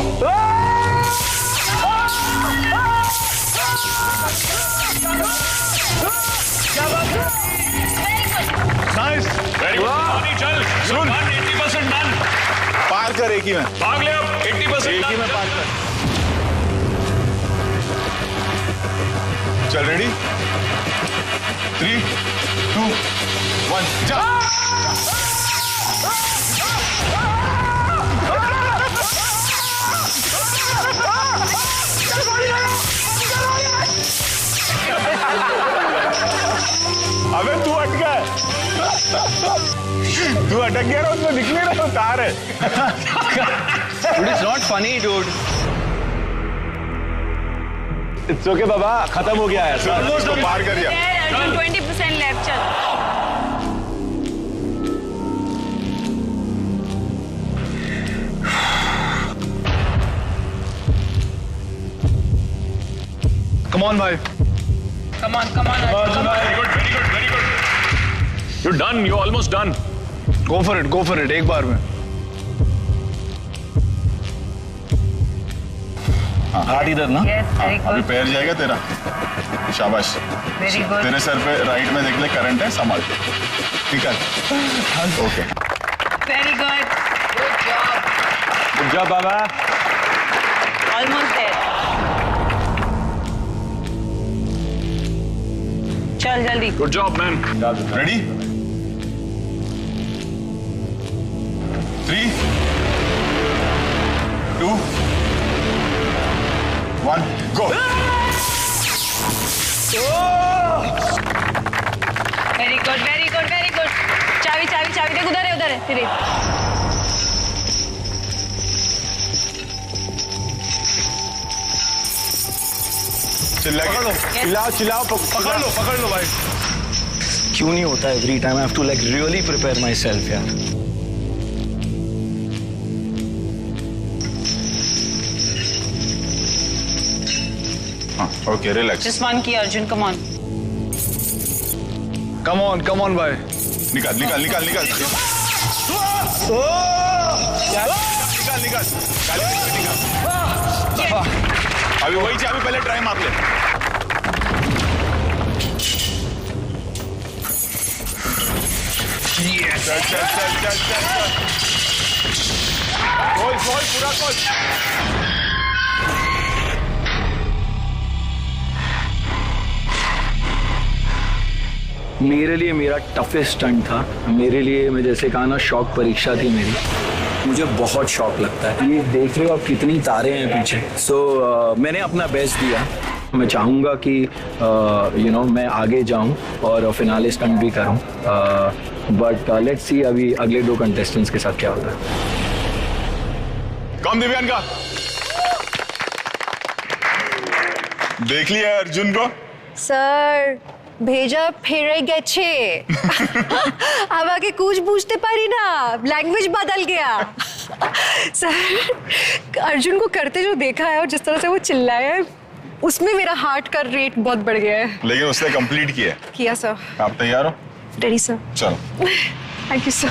Nice, very good. चल सुन, 80% डन। पार कर एक ही में, भाग ले अब। 80% एक ही में पार कर। चल रेडी? 3, 2, 1 जा। अबे तू अटका है, तू अटक गया ना, उसमें दिख नहीं रहा तार है। Dude, it's not funny, dude. It's okay बाबा, खत्म हो गया है। उसको पार कर दिया। अर्जुन 20% लेफ्ट। चल Come on भाई। Come on Arjun, Very good. You're done. You're almost done. Go for it, एक बार में। हाथ इधर ना। yes very अभी good, पैर जाएगा तेरा। शाबाश। very good। तेरे सर पे राइट में देख ले, करंट है, संभाल के निकल। Okay, very good, good job बाबा। almost there। चल जल्दी। Good job, man. Ready? 3, 2, 1 go. Very good. चाबी देख, उधर है तेरे। चिल्लाओ, पकड़ लो भाई। क्यों नहीं होता every time? I have to like really prepare myself यार। हाँ okay, relax. Just one key, Arjun, come on। Come on भाई। निकाल। निकाल। अभी वही चाबी पहले ट्राई मार ले। चल। खोल पूरा खोल। मेरे लिए मेरा टफेस्ट स्टंट था। मेरे लिए, मैं जैसे कहा ना, शौक परीक्षा थी मेरी। मुझे बहुत शौक लगता है। ये देख रहे हो आप कितनी तारे हैं पीछे। सो मैंने अपना बेस्ट दिया। मैं चाहूँगा कि मैं आगे जाऊँ और फिनाले स्टंट भी करूँ, बट लेट्स सी अभी अगले 2 कंटेस्टेंट्स के साथ क्या होता है। कम दिव्यांका, देख लिया अर्जुन को? सर भेजा फेरे गए अब आगे कुछ पूछते पारी ना, लैंग्वेज बदल गया। सर अर्जुन को करते जो देखा है और जिस तरह से वो चिल्लाया है, उसमें मेरा हार्ट का रेट बहुत बढ़ गया है। लेकिन उसने कंप्लीट किया सर। आप तैयार हो? Ready sir. चलो। Thank you sir.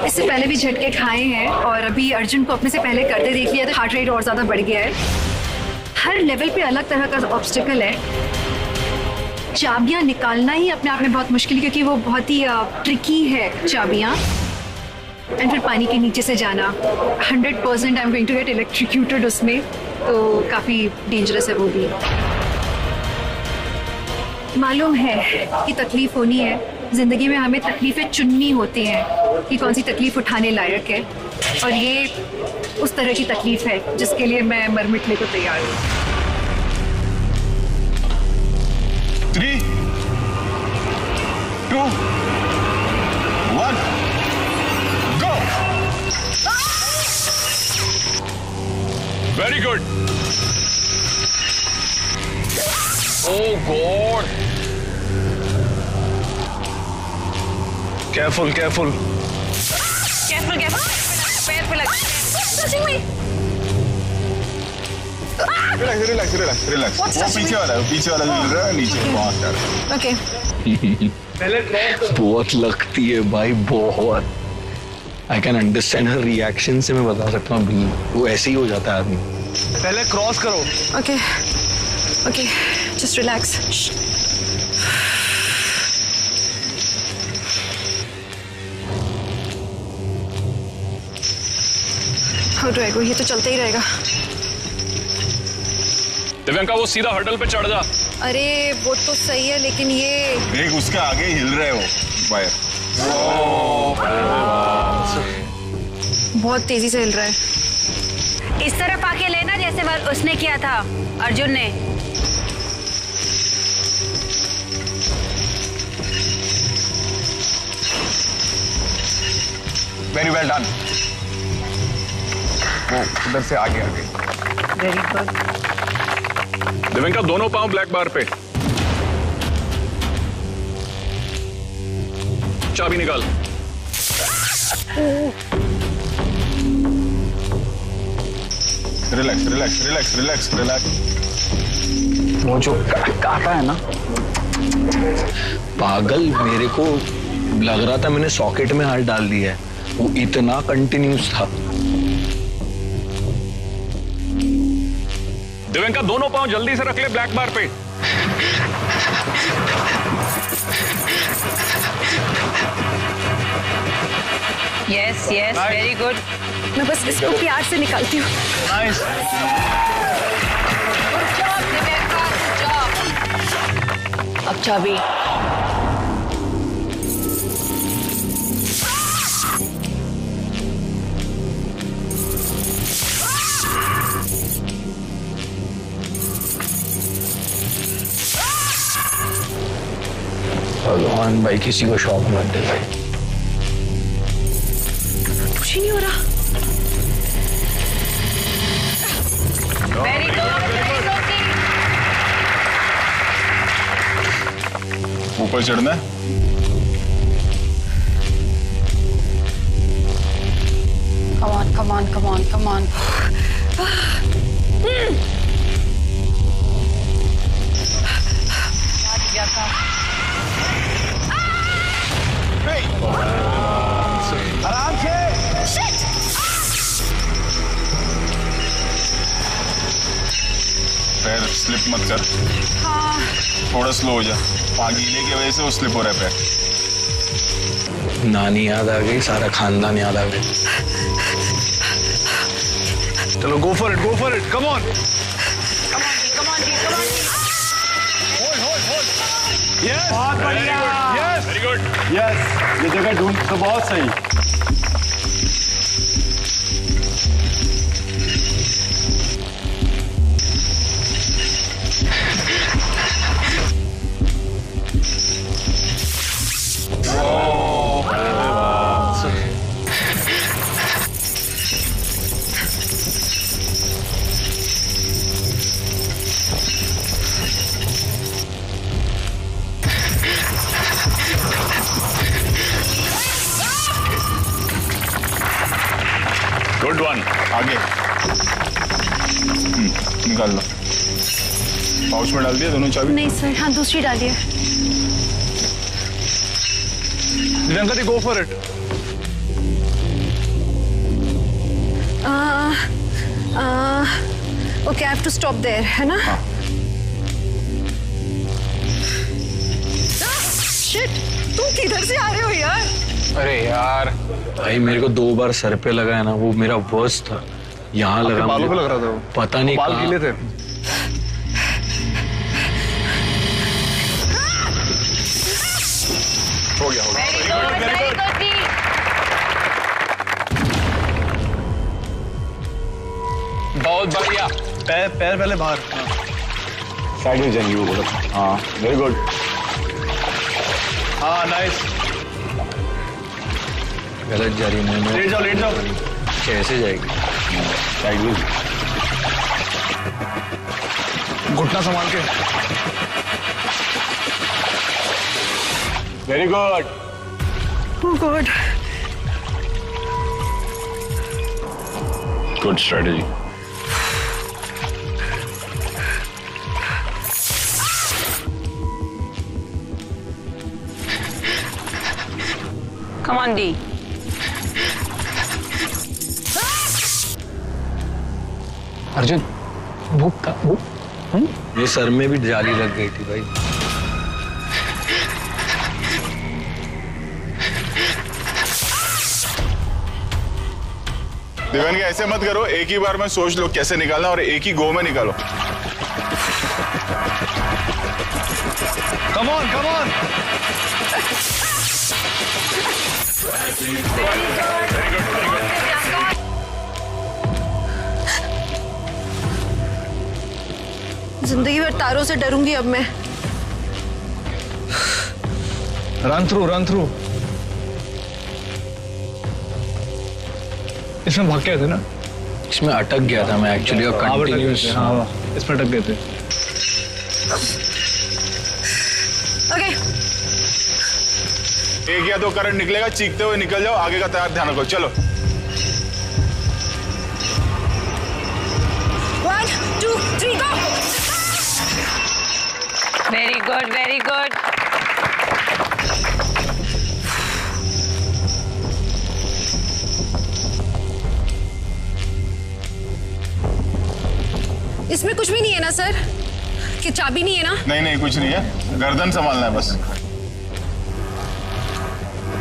इससे पहले भी झटके खाए हैं और अभी अर्जुन को अपने से पहले करते देख लिया तो हार्ट रेट और ज्यादा बढ़ गया है। हर लेवल पे अलग तरह का ऑब्स्टिकल है। चाबियां निकालना ही अपने आप में बहुत मुश्किल, क्योंकि वो बहुत ही ट्रिकी है चाबियां। एंड फिर पानी के नीचे से जाना, 100% I am going to get electrocuted उसमें, तो काफी डेंजरस है वो भी। मालूम है कि तकलीफ होनी है, जिंदगी में हमें तकलीफें चुननी होती हैं कि कौन सी तकलीफ उठाने लायक है, और ये उस तरह की तकलीफ है जिसके लिए मैं मर मिटने को तैयार हूँ। 3, 2, 1, go! Very good. Oh God! Careful, careful. Careful, careful. पैर पे लग। Touching me. रिलैक्स। वो पीछे वाला हिल रहा है, नीचे बहुत सारा। ओके। बहुत लगती है भाई, बहुत। I can understand her reaction से मैं बता सकता हूँ, वो ऐसे ही हो जाता है आदमी। पहले क्रॉस करो। Okay okay, just relax. How do I go? ये तो चलता ही रहेगा। दिव्यांका, वो सीधा हर्डल पे चढ़ जा। अरे वो तो सही है, लेकिन ये देख उसके आगे हिल रहे हो वायर। बहुत तेजी से हिल रहा है। इस तरफ आके लेना जैसे उसने किया था अर्जुन ने। Very well done. वो उधर से आगे आगे। Very good. दिव्यांका, दोनों पांव ब्लैक बार पे। चाबी निकाल। रिलैक्स। वो जो काटा है ना, पागल, मेरे को लग रहा था मैंने सॉकेट में हाथ डाल दिया है, वो इतना कंटिन्यूस था। दिव्यांका, दोनों पांव जल्दी से रख ले ब्लैक बार पे। Yes yes, very good. मैं बस इसको प्यार से निकालती हूँ। नाइस। अब चाबी। भगवान भाई, किसी को शौक मत दे भाई। कुछ ही नहीं हो रहा। Very good, very good. ऊपर चढ़ना है। Come on, come on, come on, come on. आराम से। पैर स्लिप मत कर। थोड़ा स्लो हो जा। पानी गीले की वजह से वो स्लिप हो रहा है पैर। नानी याद आ गई, सारा खानदान याद आ गई। चलो, गो for it, come on. Come on, come on, come on. बहुत बढ़िया। Yes very good. यस, ये जगह ढूंढ तो बहुत सही। Good one. आगे निकाल लो। पाउच में डाल दिया दोनों चाबी? नहीं सर, हाँ दूसरी डालिए। दिव्यांका दी, go for it. Okay, I have to stop there, है ना? शिट, तुम किधर से आ रहे हो यार? अरे यार भाई मेरे को 2 बार सर पे लगा है ना, वो मेरा वर्स्ट था। यहाँ लगा, बालों पे लग रहा था वो। पता नहीं बाल गीले थे। हो गया, हो गया। वेरी गुड, वेरी गुड जी। बहुत बढ़िया। पैर पहले बाहर। साइड में जाएंगे वो बोला। हाँ वेरी गुड। हाँ नाइस। गलत जा रही है। लेट जाओ, लेट जाओ। कैसे जाएगी? साइड में घुटना संभाल के। Very good. Oh God. Good strategy. Come on, D. Arjun भूख का भूख। ये सर में भी जाली लग गई थी भाई। दिव्यांका ऐसे मत करो, एक ही बार में सोच लो कैसे निकालना और एक ही गो में निकालो। Come on, come on. जिंदगी भर तारों से डरूंगी अब मैं। Run through, run through. इसमें भाग गए थे ना? इसमें अटक गया था मैं एक्चुअली, और कंटिन्यूस। हाँ, इसमें अटक गए थे। ओके, एक या दो करंट निकलेगा, चीखते हुए निकल जाओ, आगे का तैयार ध्यान रखो। चलो 1 2 3 go. Very good, very good. इसमें कुछ भी नहीं है ना सर? कि चाबी नहीं है ना? नहीं नहीं कुछ नहीं है, गर्दन संभालना है बस।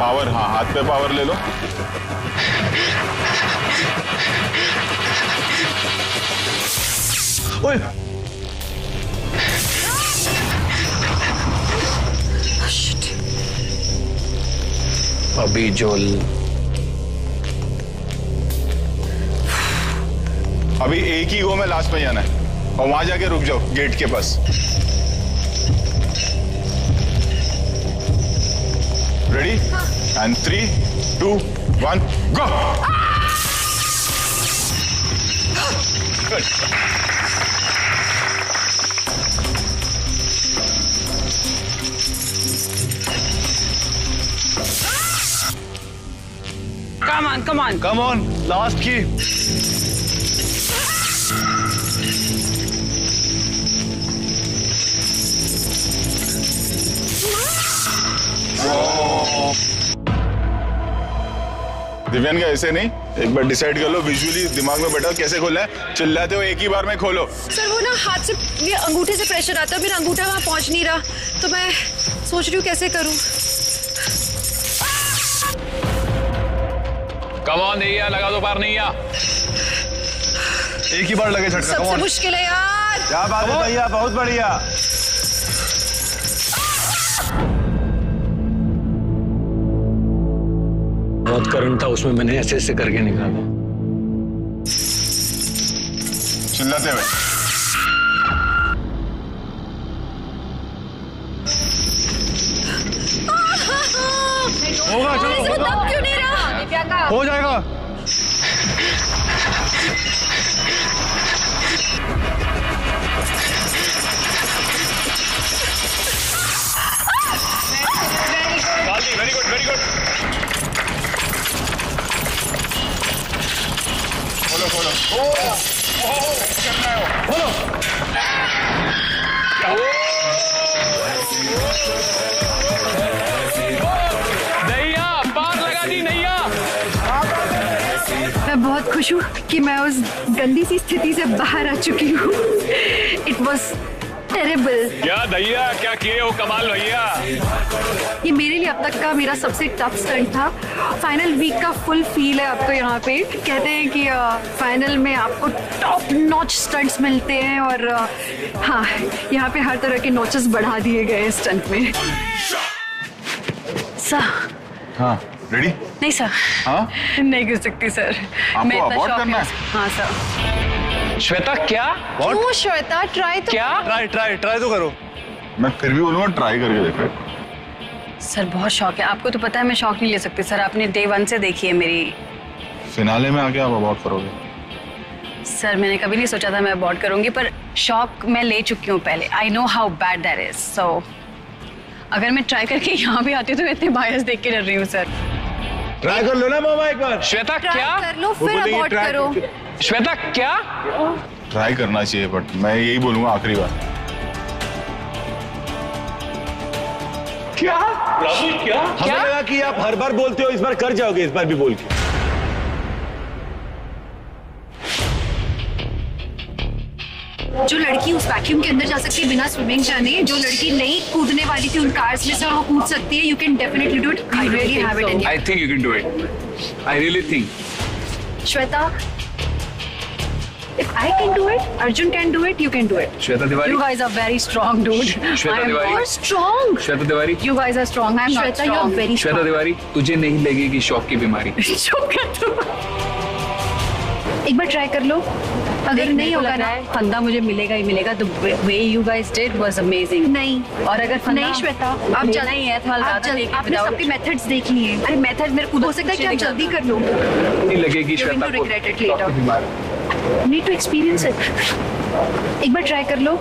पावर, हाँ हाथ पे पावर ले लो। ओए अभी जो अभी एक ही गो में लास्ट में जाना है और वहां जाके रुक जाओ गेट के पास। Ready? And 3 2 1 go. Good. Come on, come on. Come on, last की। दिव्यांका ऐसे नहीं, एक बार डिसाइड कर लो, विजुअली दिमाग में बैठा कैसे खोलना है। चिल्लाते हो एक ही बार में खोलो। सर वो ना हाथ से, ये अंगूठे से प्रेशर आता है, मेरा अंगूठा वहां पहुंच नहीं रहा, तो मैं सोच रही हूँ कैसे करूँ। कम ऑन भैया, लगा दो पार नहीं आ। एक ही बार लगे झटका। सबसे मुश्किल है यार। क्या बात है भैया, बहुत बढ़िया। बहुत करंट था उसमें, मैंने ऐसे ऐसे करके निकाला। चिल्लाते हुए होगा, चलो होगा। क्यों नहीं रहा? हो जाएगा। Very good very good. खोलो खोलो। करना है वो। नैया पार लगा दी नैया। मैं बहुत खुश हूँ कि मैं उस गंदी सी स्थिति से बाहर आ चुकी हूँ। It was terrible. क्या भैया क्या किए हो कमाल भैया। ये मेरे लिए अब तक का मेरा सबसे टफ स्टंट था। फाइनल वीक का फुल फील है आपको यहाँ पे। कहते हैं कि फाइनल में आपको टॉप नॉच स्टंट्स मिलते हैं और हाँ, यहाँ पे हर तरह के नॉचेस बढ़ा दिए गए हैं स्टंट में। सर। हाँ रेडी? नहीं सर। हाँ नहीं कर सकती सर। आपको अबॉर्ट करना है? हाँ सर। श्वेता क्या? क्यों श्वेता? ट्राई तो क्या? ट्राई तो करो। मैं फिर भी बोलूंगा ट्राई करके देखो। सर बहुत शौक है आपको, तो पता है मैं शौक नहीं ले सकती सर। आपने डे 1 से देखी है मेरी। फिनाले में आके आप अबॉर्ट करोगे? सर मैंने कभी नहीं सोचा था मैं अबॉर्ट करूंगी, पर शौक मैं ले चुकी हूँ पहले। I know how bad that is. So अगर मैं ट्राई करके यहाँ भी आती हूँ तो मैं इतने बायस देख के डर रही हूँ सर। ट्राई कर लो ना मामा एक बार। श्वेता क्या? कर लो फिर अबॉर्ट करो। श्वेता क्या? ट्राई करना चाहिए, बट मैं यही बोलूंगा आखिरी बार। क्या राहुल क्या? हमें लगा कि आप हर बार बोलते हो, इस बार कर जाओगे, इस बार भी बोल के। जो लड़की उस वैक्यूम के अंदर जा सकती है बिना स्विमिंग जाने, जो लड़की नहीं कूदने वाली थी उन कार्स में से, वो कूद सकती है। You can definitely do it. I really have it in I think you can do it. I really think. Shweta, if I can do it, Arjun can do it, you can do it. Shweta Tiwari. You guys are very strong, dude. Shweta I am Tiwari. not Strong. Shweta Tiwari. You guys are strong. I'm not Shweta, strong. you're very Shweta strong. Tiwari तुझे नहीं लगेगी शौक की बीमारी। चुप कर तू। एक बार ट्राई कर लो, अगर नहीं होगा ना, फंदा मुझे मिलेगा ही मिलेगा। The way you guys did was amazing. नहीं। और अगर फंदा नहीं श्वेता, आप मिलना ही है तो आप जल्दी, आपने सबके मेथड्स देख लिए हैं। अरे मेथड मेरे को हो सकता है कि आप जल्दी कर लो। नहीं लगेगी You're going श्वेता to को regret it शौक later. की बीमारी। Need to experience it. एक बार ट्राई कर लो।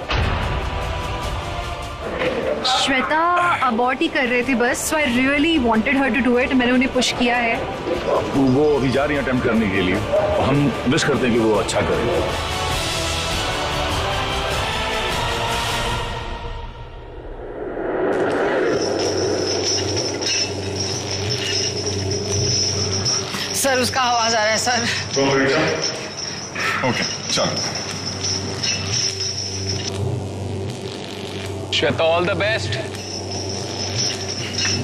श्वेता अबॉर्ट ही कर रहे थे बस, so I really wanted her to do it. मैंने उन्हें पुश किया है। वो अभी जा रही है अटेम्प्ट करने के लिए। हम विश करते हैं कि वो अच्छा करे। सर उसका आवाज आ रहा है सर। ओके चलो। Shweta all the best.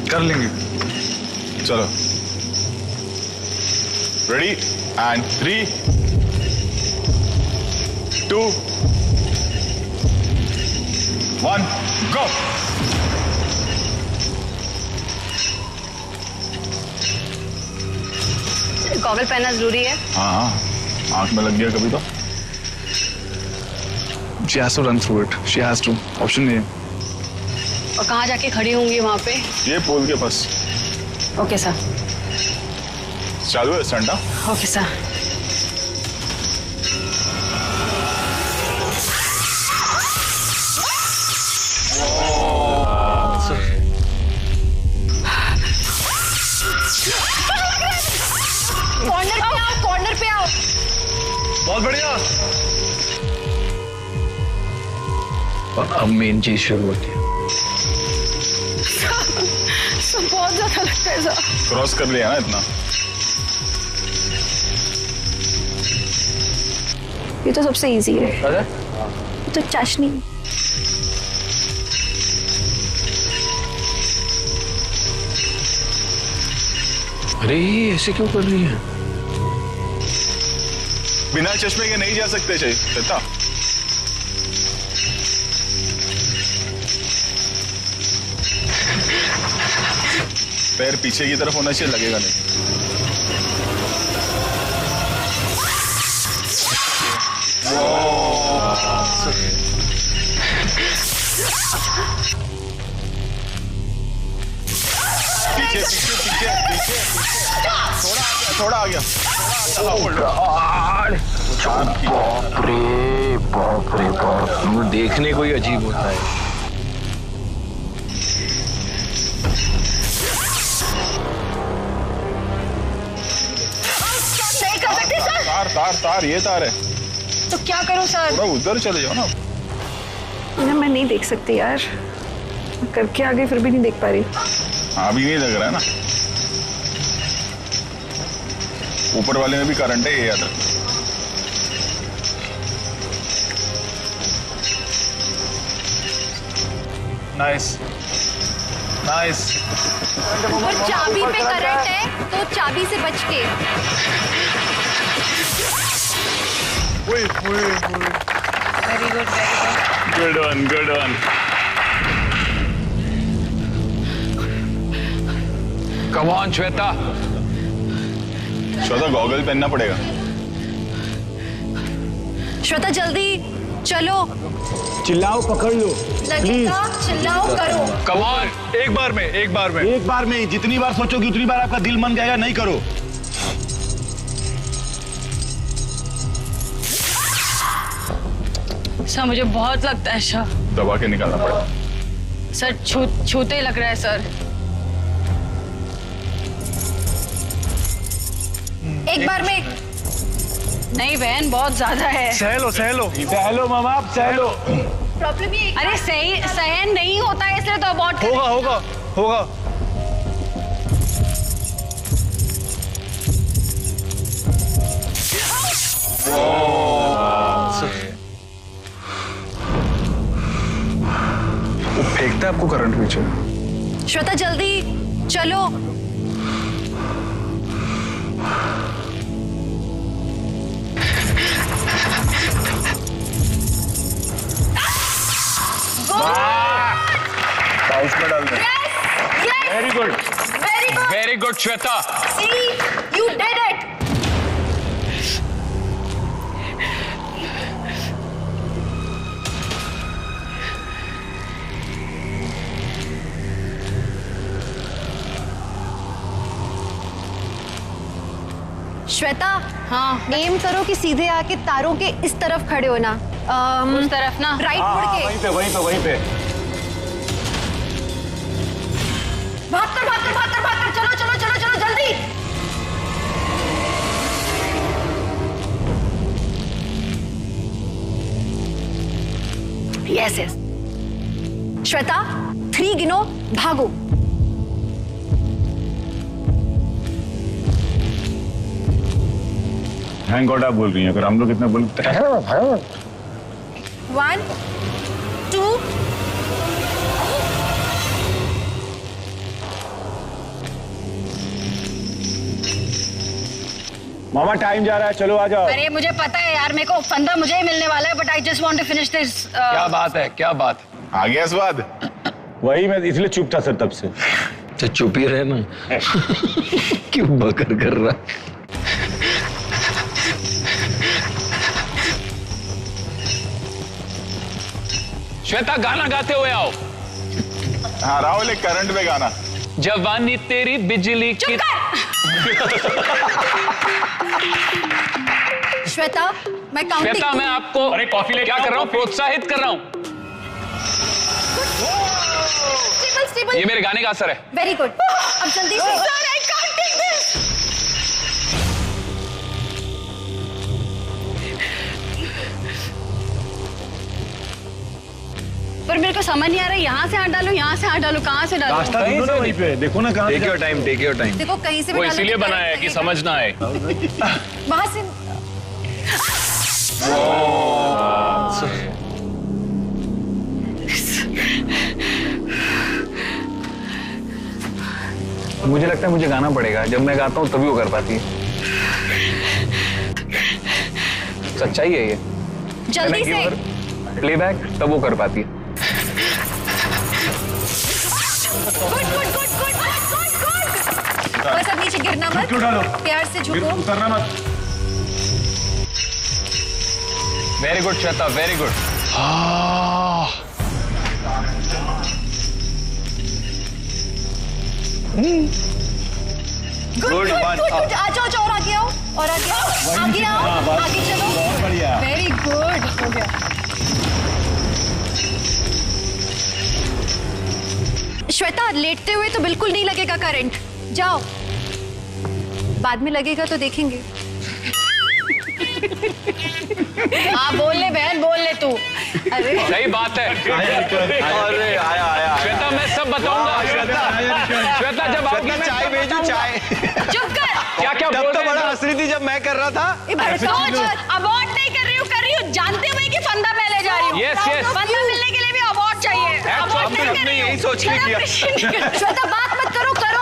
कर लेंगे। चलो रेडी एंड 3 2 1 गो। गॉगल पहनना जरूरी है। हाँ हाँ, आंख में लग गया कभी तो। She has to run through it. She has to. Option नहीं है। और कहाँ जाके खड़ी होंगी वहाँ पे? ये पोल के पास। Okay sir. चालू है संडा। Okay sir. कॉर्नर पे आओ, कॉर्नर पे आओ। बहुत बढ़िया। अब मेन चीज शुरू होती है। बहुत ज्यादा लगता है सर। क्रॉस कर लिया ना इतना। ये तो सबसे इजी है। तो चाशनी। अरे ये ऐसे क्यों कर रही है? बिना चश्मे के नहीं जा सकते श्वेता। पैर पीछे की तरफ होना चाहिए, लगेगा नहीं। पीछे पीछे पीछे पीछे थोड़ा आ गया बाप रे बाप, देखने को ही अजीब होता है। नहीं कर सकते सर। तार तार तार, ये तार है। तो क्या करूं सर? थोड़ा उधर चले जाओ ना। मैं नहीं देख सकती यार, करके आगे फिर भी नहीं देख पा रही। अभी नहीं लग रहा है ना, ऊपर वाले में भी करंट है, ये याद रख। Nice nice. और चाबी पे करंट है तो चाबी से बच के। Very good, good one. Come on Shweta. Shweta goggle पहनना पड़ेगा। श्वेता जल्दी चलो। चिल्लाओ, पकड़ लो लगेगा, चिल्लाओ करो। कम ऑन, एक बार में एक बार में। जितनी बार सोचोगी उतनी बार आपका दिल मन जाएगा, नहीं करो। सर मुझे बहुत लगता है सर। दबा के निकालना पड़ेगा। सर छूते लग रहा है सर। एक बार में नहीं बहन, बहुत ज्यादा है। सहलो मामा, आप सहलो। प्रॉब्लम ये, अरे सही सहन नहीं होता है इसलिए तो अबॉर्ट होगा। वो फेंकता है आपको करंट पीछे। श्वेता जल्दी चलो। पाउच में डाल दे। Very good. Very good Shweta. See, you did it. Shweta, हाँ एम करो कि सीधे आके तारों के इस तरफ खड़े हो ना। उस तरफ ना, राइट मुड़ के। वहीं पे। भागकर चलो जल्दी। यस श्वेता 3 गिनो, भागो। थैंक गॉड आप बोल रही हैं, अगर हम लोग इतना बोलते हैं। 1 2 मामा टाइम जा रहा है, चलो आ जाओ। अरे मुझे पता है यार, मेरे को फंदा मुझे ही मिलने वाला है, but I just want to finish this. क्या बात है, क्या बात। आ गया स्वाद। वही मैं इसलिए चुप था सर तब से। तो चुप ही रहे ना। क्यों बकर कर रहा? श्वेता गाना गाते हुए आओ। हाँ राहुल, एक करंट में गाना। जवानी तेरी बिजली की। श्वेता मैं काउंटिंग। श्वेता मैं आपको अरे कॉफी ले क्या कर रहा हूँ, प्रोत्साहित कर रहा हूँ। स्टेबल। ये मेरे गाने का असर है। Very good. अब जल्दी से। पर मेरे को समझ नहीं आ रहा है, यहाँ से हाथ डालो, यहाँ से हाथ डालो, कहाँ से डालो? रास्ता ढूंढो ना वहीं पे, देखो ना कहाँ। Take your time, take your time. देखो कहीं से भी वो डालो इसीलिए तो बनाया है कि लगेगा। समझ ना आए। वहां से। मुझे लगता है मुझे गाना पड़ेगा, जब मैं गाता हूँ तभी वो कर पाती है। सच्चाई है ये। जल्दी से। प्लेबैक तब वो कर पाती है। गुड। बस अब नीचे गिरना मत, क्यों डालो? प्यार से झुको। उतरना मत। Very good Shweta, very good. Good good, आ जाओ और आगे आओ, और आगे आओ, आगे चलो। बढ़िया। वेरी गुड, हो गया। श्वेता, लेटते हुए तो बिल्कुल नहीं लगेगा करंट, जाओ। बाद में लगेगा तो देखेंगे। हाँ बोल ले बहन, बोल ले तू। अरे सही बात है। अरे आया श्वेता, मैं सब बताऊंगा। श्वेता जब आओगी, चाय भेजू, चाय। चुप कर। क्या क्या बोल रहे बड़ा हैं? हंस रही थी जब मैं कर रहा था। अवार्ड नहीं कर रही हूँ, जानते हुए कि फंदा मैं ले जा रही हूँ। Yes, yes. फंदा मिलने के लिए भी अवार्ड चाहिए। अवार्ड नहीं कर रही हूँ। यही सोच के किया। श्वेता बात मत करो, करो।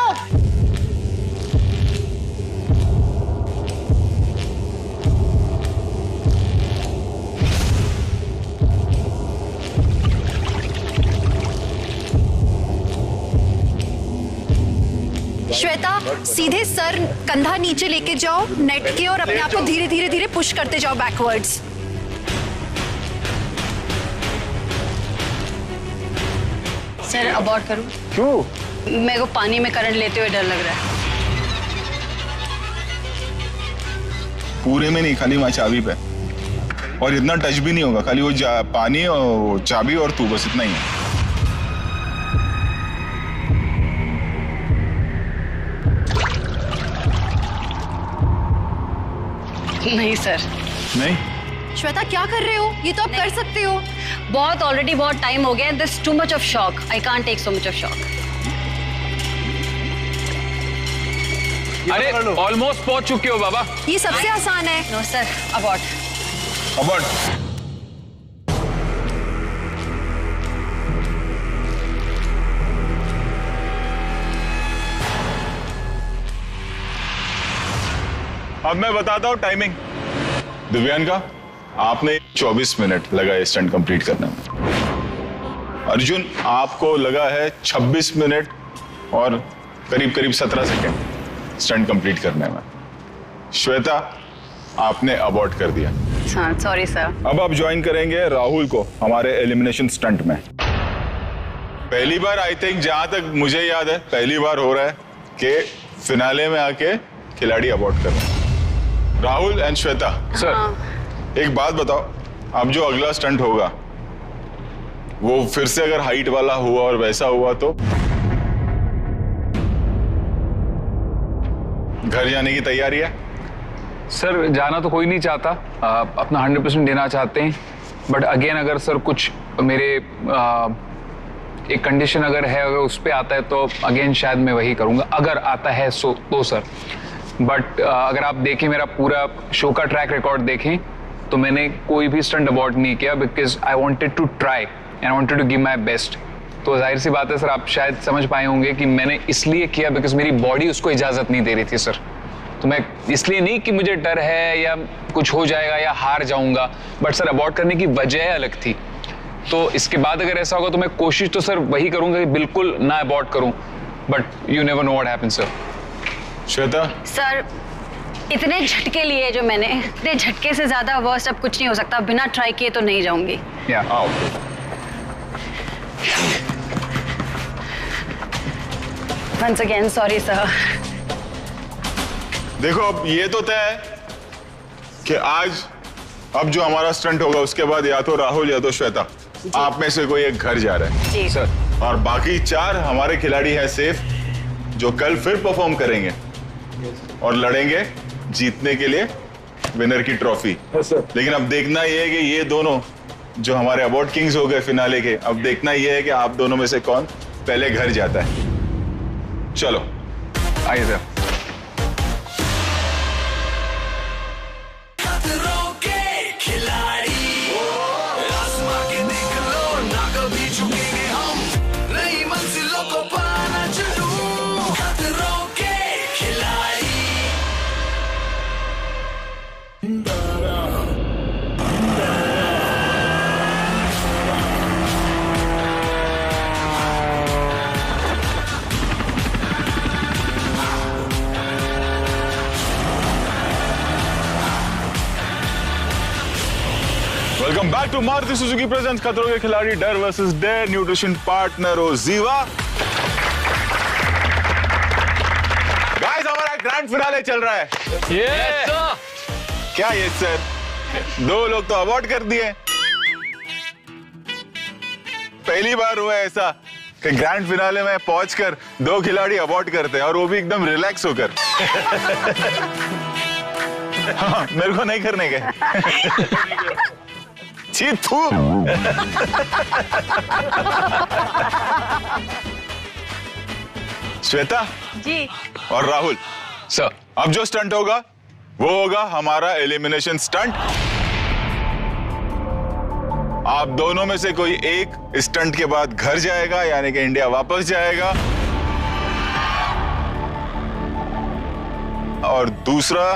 श्वेता, सीधे सर कंधा नीचे लेके जाओ नेट के, और अपने आप को धीरे धीरे धीरे पुश करते जाओ बैकवर्ड्स। सर अबॉर्ट करूं? क्यों? मेरे को पानी में करंट लेते हुए डर लग रहा है। पूरे में नहीं, खाली वहाँ चाबी पे, और इतना टच भी नहीं होगा, खाली वो पानी और चाबी और तू, बस इतना ही है। नहीं सर। नहीं? श्वेता क्या कर रहे हो? ये तो आप कर सकते हो। बहुत ऑलरेडी बहुत टाइम हो गया। This too much of shock, I can't take so much of shock. अरे ऑलमोस्ट पहुंच चुके हो बाबा। ये सबसे आसान है। No sir, abort. अबॉर्ट। अब मैं बताता हूँ टाइमिंग। दिव्यांका, आपने 24 मिनट लगा ये स्टंट कंप्लीट करने में। अर्जुन, आपको लगा है 26 मिनट और करीब करीब 17 सेकेंड स्टंट कंप्लीट करने में। श्वेता, आपने अबॉर्ट कर दिया। Sorry sir. अब आप ज्वाइन करेंगे राहुल को हमारे एलिमिनेशन स्टंट में। पहली बार, आई थिंक जहां तक मुझे याद है, पहली बार हो रहा है कि फिनाले में आके खिलाड़ी अबॉर्ट कर रहे हैं। राहुल एंड श्वेता सर, एक बात बताओ, अब जो अगला स्टंट होगा वो फिर से अगर हाइट वाला हुआ और वैसा हुआ तो घर जाने की तैयारी है? सर जाना तो कोई नहीं चाहता, अपना 100% देना चाहते हैं, बट अगेन अगर सर कुछ मेरे एक कंडीशन अगर है, अगर उस पर आता है तो अगेन शायद मैं वही करूंगा, अगर आता है सो तो सर। बट अगर आप देखें मेरा पूरा शो का ट्रैक रिकॉर्ड देखें तो मैंने कोई भी स्टंट अबॉर्ट नहीं किया, because I wanted to try and I wanted to give my best. तो जाहिर सी बात है सर, आप शायद समझ पाए होंगे कि मैंने इसलिए किया बिकॉज मेरी बॉडी उसको इजाज़त नहीं दे रही थी सर। तो मैं इसलिए नहीं कि मुझे डर है या कुछ हो जाएगा या हार जाऊंगा, बट सर अबॉर्ट करने की वजह अलग थी। तो इसके बाद अगर ऐसा होगा तो मैं कोशिश तो सर वही करूंगा कि बिल्कुल ना अबॉर्ट करूं, but you never know what happens sir. Shweta, sir इतने झटके लिए जो मैंने, इतने झटके से ज्यादा वर्स्ट अब कुछ नहीं हो सकता। बिना ट्राई किए तो नहीं जाऊंगी। आओ। Once again sorry sir. देखो, अब ये तो तय है कि आज अब जो हमारा स्टंट होगा उसके बाद या तो राहुल या तो श्वेता, आप में से कोई एक घर जा रहा है जी सर, और बाकी 4 हमारे खिलाड़ी हैं सेफ, जो कल फिर परफॉर्म करेंगे और लड़ेंगे जीतने के लिए विनर की ट्रॉफी। लेकिन अब देखना ये है कि ये दोनों जो हमारे अवार्ड किंग्स हो गए फिनाले के, अब देखना ये है कि आप दोनों में से कौन पहले घर जाता है। चलो आइए सर। Welcome back to Maruti Suzuki presents Khatron ke Khiladi Darr versus dare nutrition partner हो जीवा। गाइस हमारा ग्रैंड फिनाले चल रहा है। क्या ये सर 2 लोग तो अवॉर्ड कर दिए। पहली बार हुआ ऐसा कि ग्रैंड फिनाले में पहुंचकर 2 खिलाड़ी अवॉर्ड करते हैं और वो भी एकदम रिलैक्स होकर। हाँ, मेरे को नहीं करने के। श्वेता जी और राहुल सर, अब जो स्टंट होगा वो होगा हमारा एलिमिनेशन स्टंट। आप दोनों में से कोई एक स्टंट के बाद घर जाएगा, यानी कि इंडिया वापस जाएगा, और दूसरा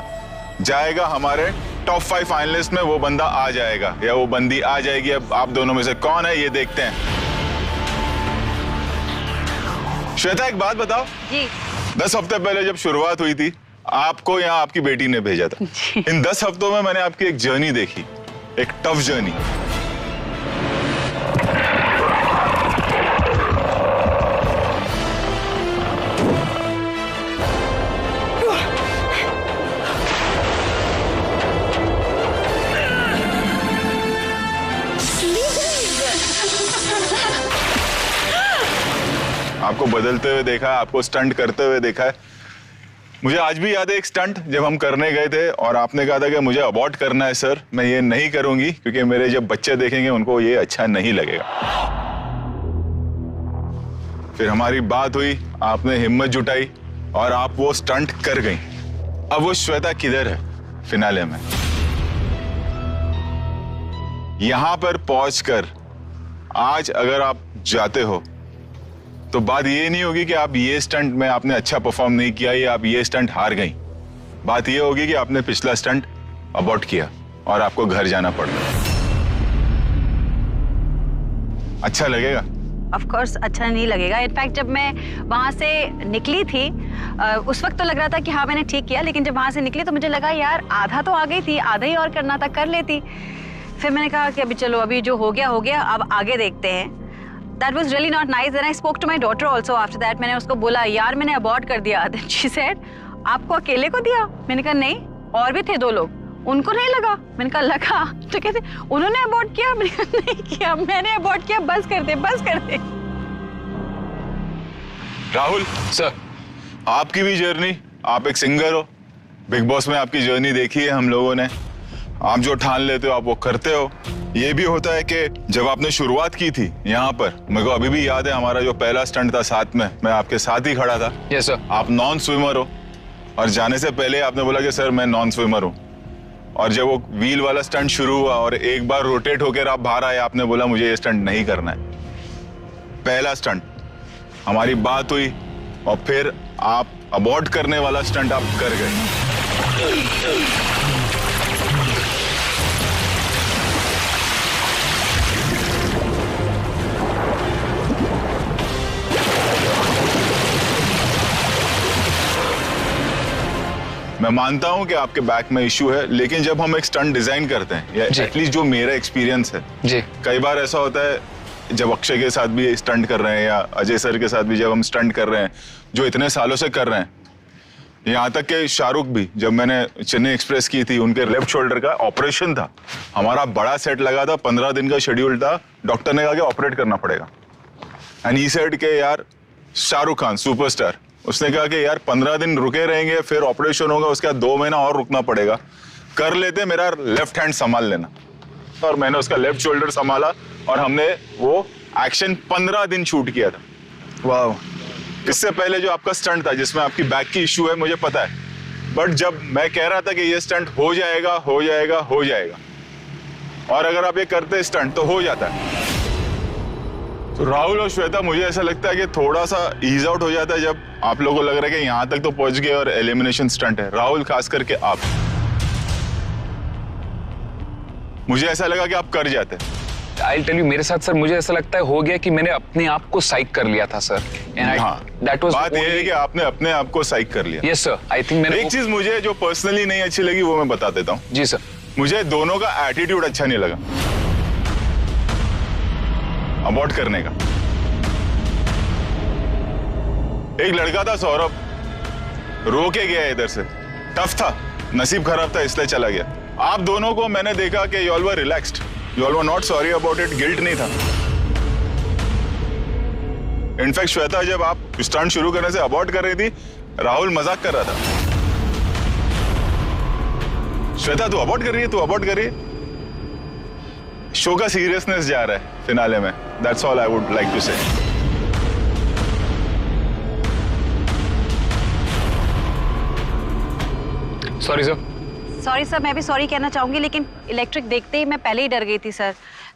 जाएगा हमारे टॉप 5 फाइनलिस्ट में। वो बंदा आ जाएगा या वो बंदी आ जाएगी। अब आप दोनों में से कौन है ये देखते हैं। श्वेता एक बात बताओ जी। 10 हफ्ते पहले जब शुरुआत हुई थी आपको यहाँ आपकी बेटी ने भेजा था। इन 10 हफ्तों में मैंने आपकी एक जर्नी देखी, एक टफ जर्नी। आपको बदलते हुए देखा है, आपको स्टंट करते हुए देखा है। मुझे आज भी याद है एक स्टंट जब हम करने गए थे और आपने कहा था कि मुझे अबॉर्ट करना है सर, मैं ये नहीं करूंगी क्योंकि मेरे जब बच्चे देखेंगे उनको ये अच्छा नहीं लगेगा। फिर हमारी बात हुई, आपने हिम्मत जुटाई और आप वो स्टंट कर गई। अब वो श्वेता किधर है फिनाले में? यहां पर पहुंचकर आज अगर आप जाते हो तो बात ये नहीं होगी कि आप ये स्टंट में आपने अच्छा परफॉर्म नहीं किया या आप ये स्टंट हार गई। बात ये होगी कि आपने पिछला स्टंट अबॉर्ट किया और आपको घर जाना पड़ा। अच्छा लगेगा? ऑफ कोर्स अच्छा नहीं लगेगा। इनफैक्ट जब मैं वहां से निकली थी उस वक्त तो लग रहा था कि हाँ मैंने ठीक किया, लेकिन जब वहां से निकली तो मुझे लगा यार आधा तो आ गई थी, आधा ही और करना था, कर लेती। फिर मैंने कहा कि अभी चलो, अभी जो हो गया हो गया, अब आगे देखते हैं। That was really not nice and I spoke to my daughter also after that. मैंने उसको बोला यार मैंने अबॉर्ट कर दिया। Then she said आपको अकेले को दिया? मैंने कहा नहीं, और भी थे 2 लोग, उनको नहीं लगा? मैंने कहा लगा। तो कहते उन्होंने अबॉर्ट किया? मैंने कहा नहीं किया, मैंने अबॉर्ट किया, बस कर दे, बस कर दे। राहुल सर, आपकी भी जर्नी, आप एक सिंगर हो, बिग बॉस में आपकी जर्नी देखी है हम लोगों ने। आप जो ठान लेते हो आप वो करते हो। ये भी होता है कि जब आपने शुरुआत की थी यहाँ पर, मेरे को अभी भी याद है हमारा जो पहला स्टंट था साथ में, मैं आपके साथ ही खड़ा था। Yes sir. आप नॉन स्विमर हो और जाने से पहले आपने बोला कि सर मैं नॉन स्विमर हूँ, और जब वो व्हील वाला स्टंट शुरू हुआ और एक बार रोटेट होकर आप बाहर आए, आपने बोला मुझे ये स्टंट नहीं करना है। पहला स्टंट, हमारी बात हुई और फिर आप अबॉर्ट करने वाला स्टंट आप कर गए। मैं मानता हूं कि आपके बैक में इशू है, लेकिन जब हम एक स्टंट डिजाइन करते हैं, या एटलीस्ट जो मेरा एक्सपीरियंस है जी, कई बार ऐसा होता है जब अक्षय के साथ भी स्टंट कर रहे हैं या अजय सर के साथ भी जब हम स्टंट कर रहे हैं, जो इतने सालों से कर रहे हैं, यहाँ तक कि शाहरुख भी, जब मैंने चेन्नई एक्सप्रेस की थी, उनके लेफ्ट शोल्डर का ऑपरेशन था, हमारा बड़ा सेट लगा था, 15 दिन का शेड्यूल था, डॉक्टर ने कहा कि ऑपरेट करना पड़ेगा। एंड ही सेड के यार शाहरुख खान सुपरस्टार, उसने कहा कि यार 15 दिन रुके रहेंगे, फिर ऑपरेशन होगा, उसके बाद 2 महीना और रुकना पड़ेगा, कर लेते, मेरा लेफ्ट हैंड संभाल लेना। और मैंने उसका लेफ्ट शोल्डर संभाला और हमने वो एक्शन 15 दिन शूट किया था। वाह। इससे पहले जो आपका स्टंट था जिसमें आपकी बैक की इश्यू है मुझे पता है, बट जब मैं कह रहा था कि ये स्टंट हो जाएगा हो जाएगा हो जाएगा, और अगर आप ये करते स्टंट तो हो जाता है। तो राहुल और श्वेता, मुझे ऐसा लगता है कि थोड़ा सा ईज आउट हो जाता है जब आप लोगों को लग रहा है कि यहाँ तक तो पहुंच गए और एलिमिनेशन स्टंट है। राहुल खास करके आप, मुझे ऐसा लगा कि आप कर जाते। I'll tell you, मेरे साथ सर मुझे ऐसा लगता है हो गया कि मैंने अपने आप को साइक कर लिया था सर। हाँ, बात ये है कि आपने अपने आप को साइक कर लिया। यस सर, आई थिंक मैंने एक चीज मुझे जो पर्सनली नहीं अच्छी लगी वो मैं बता देता हूँ। जी सर। मुझे दोनों का एटीट्यूड अच्छा नहीं लगा अबॉर्ट करने का। एक लड़का था सौरभ, रो के गया इधर से, टफ था, नसीब खराब था इसलिए चला गया। आप दोनों को मैंने देखा कि you all were relaxed, you all were not sorry about it, guilt नहीं था। इनफैक्ट श्वेता जब आप स्टंट शुरू करने से अबॉर्ट कर रही थी, राहुल मजाक कर रहा था, श्वेता तू अबॉर्ट कर रही है, तू अबॉर्ट कर रही है। शो का सीरियसनेस जा रहा है फिनाले में, that's all I would like to say. Sorry sir. Sorry sir, मैं भी सॉरी कहना चाहूंगी, लेकिन इलेक्ट्रिक देखते ही मैं पहले ही डर गई थी सर।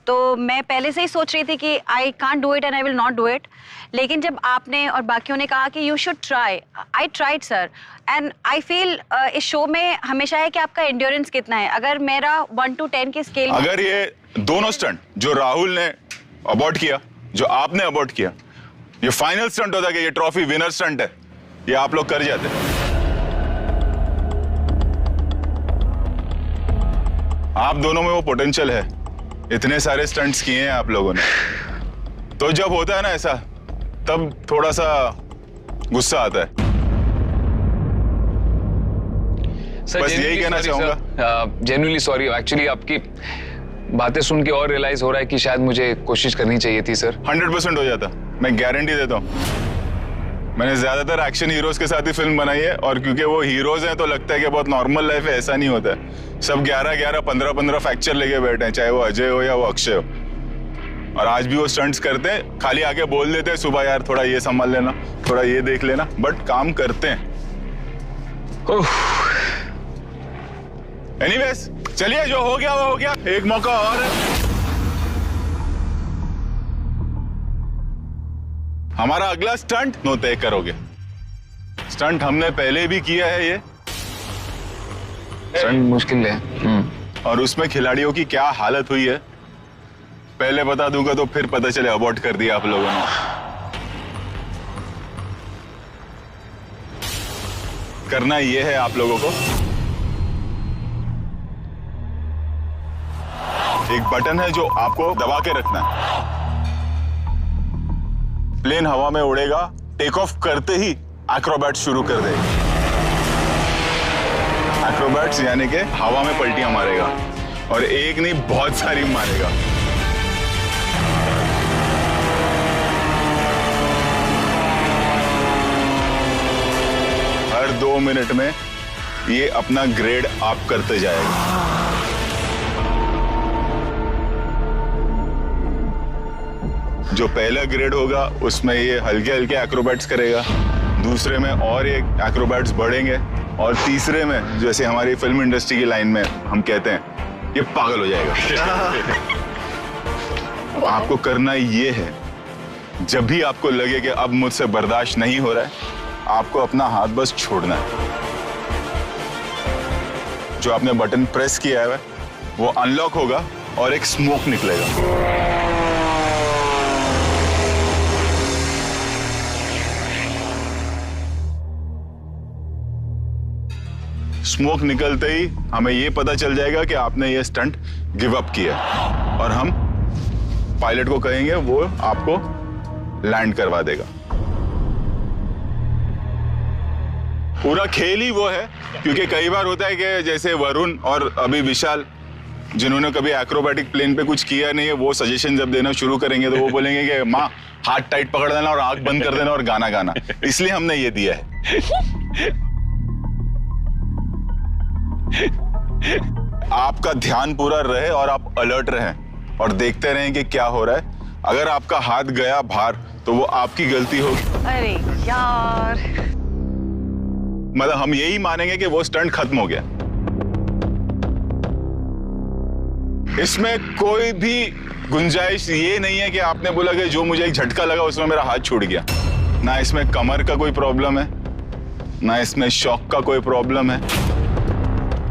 तो मैं पहले से ही सोच रही थी कि I can't do it and I will not do it. लेकिन जब आपने और बाकियों ने कहा कि you should try, I tried sir. And I feel इस शो में हमेशा है कि आपका एंड्योरेंस कितना है। अगर मेरा 1 to 10 के स्केल, अगर ये दोनों स्टंट जो राहुल ने अबॉर्ट किया, जो आपने अबॉर्ट किया, ये फाइनल स्टंट होता कि ये ट्रॉफी विनर स्टंट है, ये आप लोग कर जाते। आप दोनों में वो पोटेंशियल है, इतने सारे स्टंट्स किए हैं आप लोगों ने। तो जब होता है ना ऐसा, तब थोड़ा सा गुस्सा आता है। बस यही कहना चाहूंगा। जेन्युइनली सॉरी, एक्चुअली आपकी बातें सुन के और रियलाइज हो रहा है कि शायद मुझे कोशिश करनी चाहिए थी सर। 100% हो जाता, मैं गारंटी देता हूँ। मैंने ज्यादातर एक्शन हीरोज के साथ ही फिल्म बनाई है, और क्योंकि वो हीरोज हैं तो लगता है कि बहुत नॉर्मल लाइफ है, ऐसा नहीं होता है। सब 11-11, 15-15 फ्रैक्चर लेके बैठे हैं, चाहे वो अजय हो या वो अक्षय हो। और आज भी वो स्टंट्स करते हैं, खाली आके बोल देते हैं सुबह यार थोड़ा ये संभाल लेना, थोड़ा ये देख लेना, बट काम करते हैं। एनीवेज, चलिए जो हो गया वो हो गया, एक मौका और है। हमारा अगला स्टंट नो तय करोगे। स्टंट हमने पहले भी किया है, ये स्टंट मुश्किल है। और उसमें खिलाड़ियों की क्या हालत हुई है पहले बता दूंगा, तो फिर पता चले अबॉर्ट कर दिया आप लोगों ने। करना ये है आप लोगों को, एक बटन है जो आपको दबा के रखना है। प्लेन हवा में उड़ेगा, टेक ऑफ करते ही एक्रोबैट्स शुरू कर देगा। एक्रोबैट्स यानी कि हवा में पलटियां मारेगा, और एक नहीं बहुत सारी मारेगा। हर 2 मिनट में ये अपना ग्रेड आप करते जाएगा। जो पहला ग्रेड होगा उसमें ये हल्के हल्के एक्रोबैट्स करेगा, दूसरे में और ये एक्रोबैट्स बढ़ेंगे, और तीसरे में जैसे हमारी फिल्म इंडस्ट्री की लाइन में हम कहते हैं ये पागल हो जाएगा। आपको करना ये है, जब भी आपको लगे कि अब मुझसे बर्दाश्त नहीं हो रहा है, आपको अपना हाथ बस छोड़ना है। जो आपने बटन प्रेस किया है वो अनलॉक होगा और एक स्मोक निकलेगा। स्मोक निकलते ही हमें यह पता चल जाएगा कि आपने ये स्टंट गिव अप किया, और हम पायलट को कहेंगे वो आपको लैंड करवा देगा। पूरा खेल ही वो है, क्योंकि कई बार होता है कि जैसे वरुण और अभी विशाल, जिन्होंने कभी एक्रोबैटिक प्लेन पे कुछ किया नहीं है, वो सजेशन जब देना शुरू करेंगे तो वो बोलेंगे कि माँ हाथ टाइट पकड़ देना और आंख बंद कर देना और गाना गाना। इसलिए हमने ये दिया है। आपका ध्यान पूरा रहे और आप अलर्ट रहें और देखते रहें कि क्या हो रहा है। अगर आपका हाथ गया बाहर तो वो आपकी गलती होगी। अरे यार, मतलब हम यही मानेंगे कि वो स्टंट खत्म हो गया। इसमें कोई भी गुंजाइश ये नहीं है कि आपने बोला कि जो मुझे एक झटका लगा उसमें मेरा हाथ छूट गया। ना इसमें कमर का कोई प्रॉब्लम है, ना इसमें शॉक का कोई प्रॉब्लम है,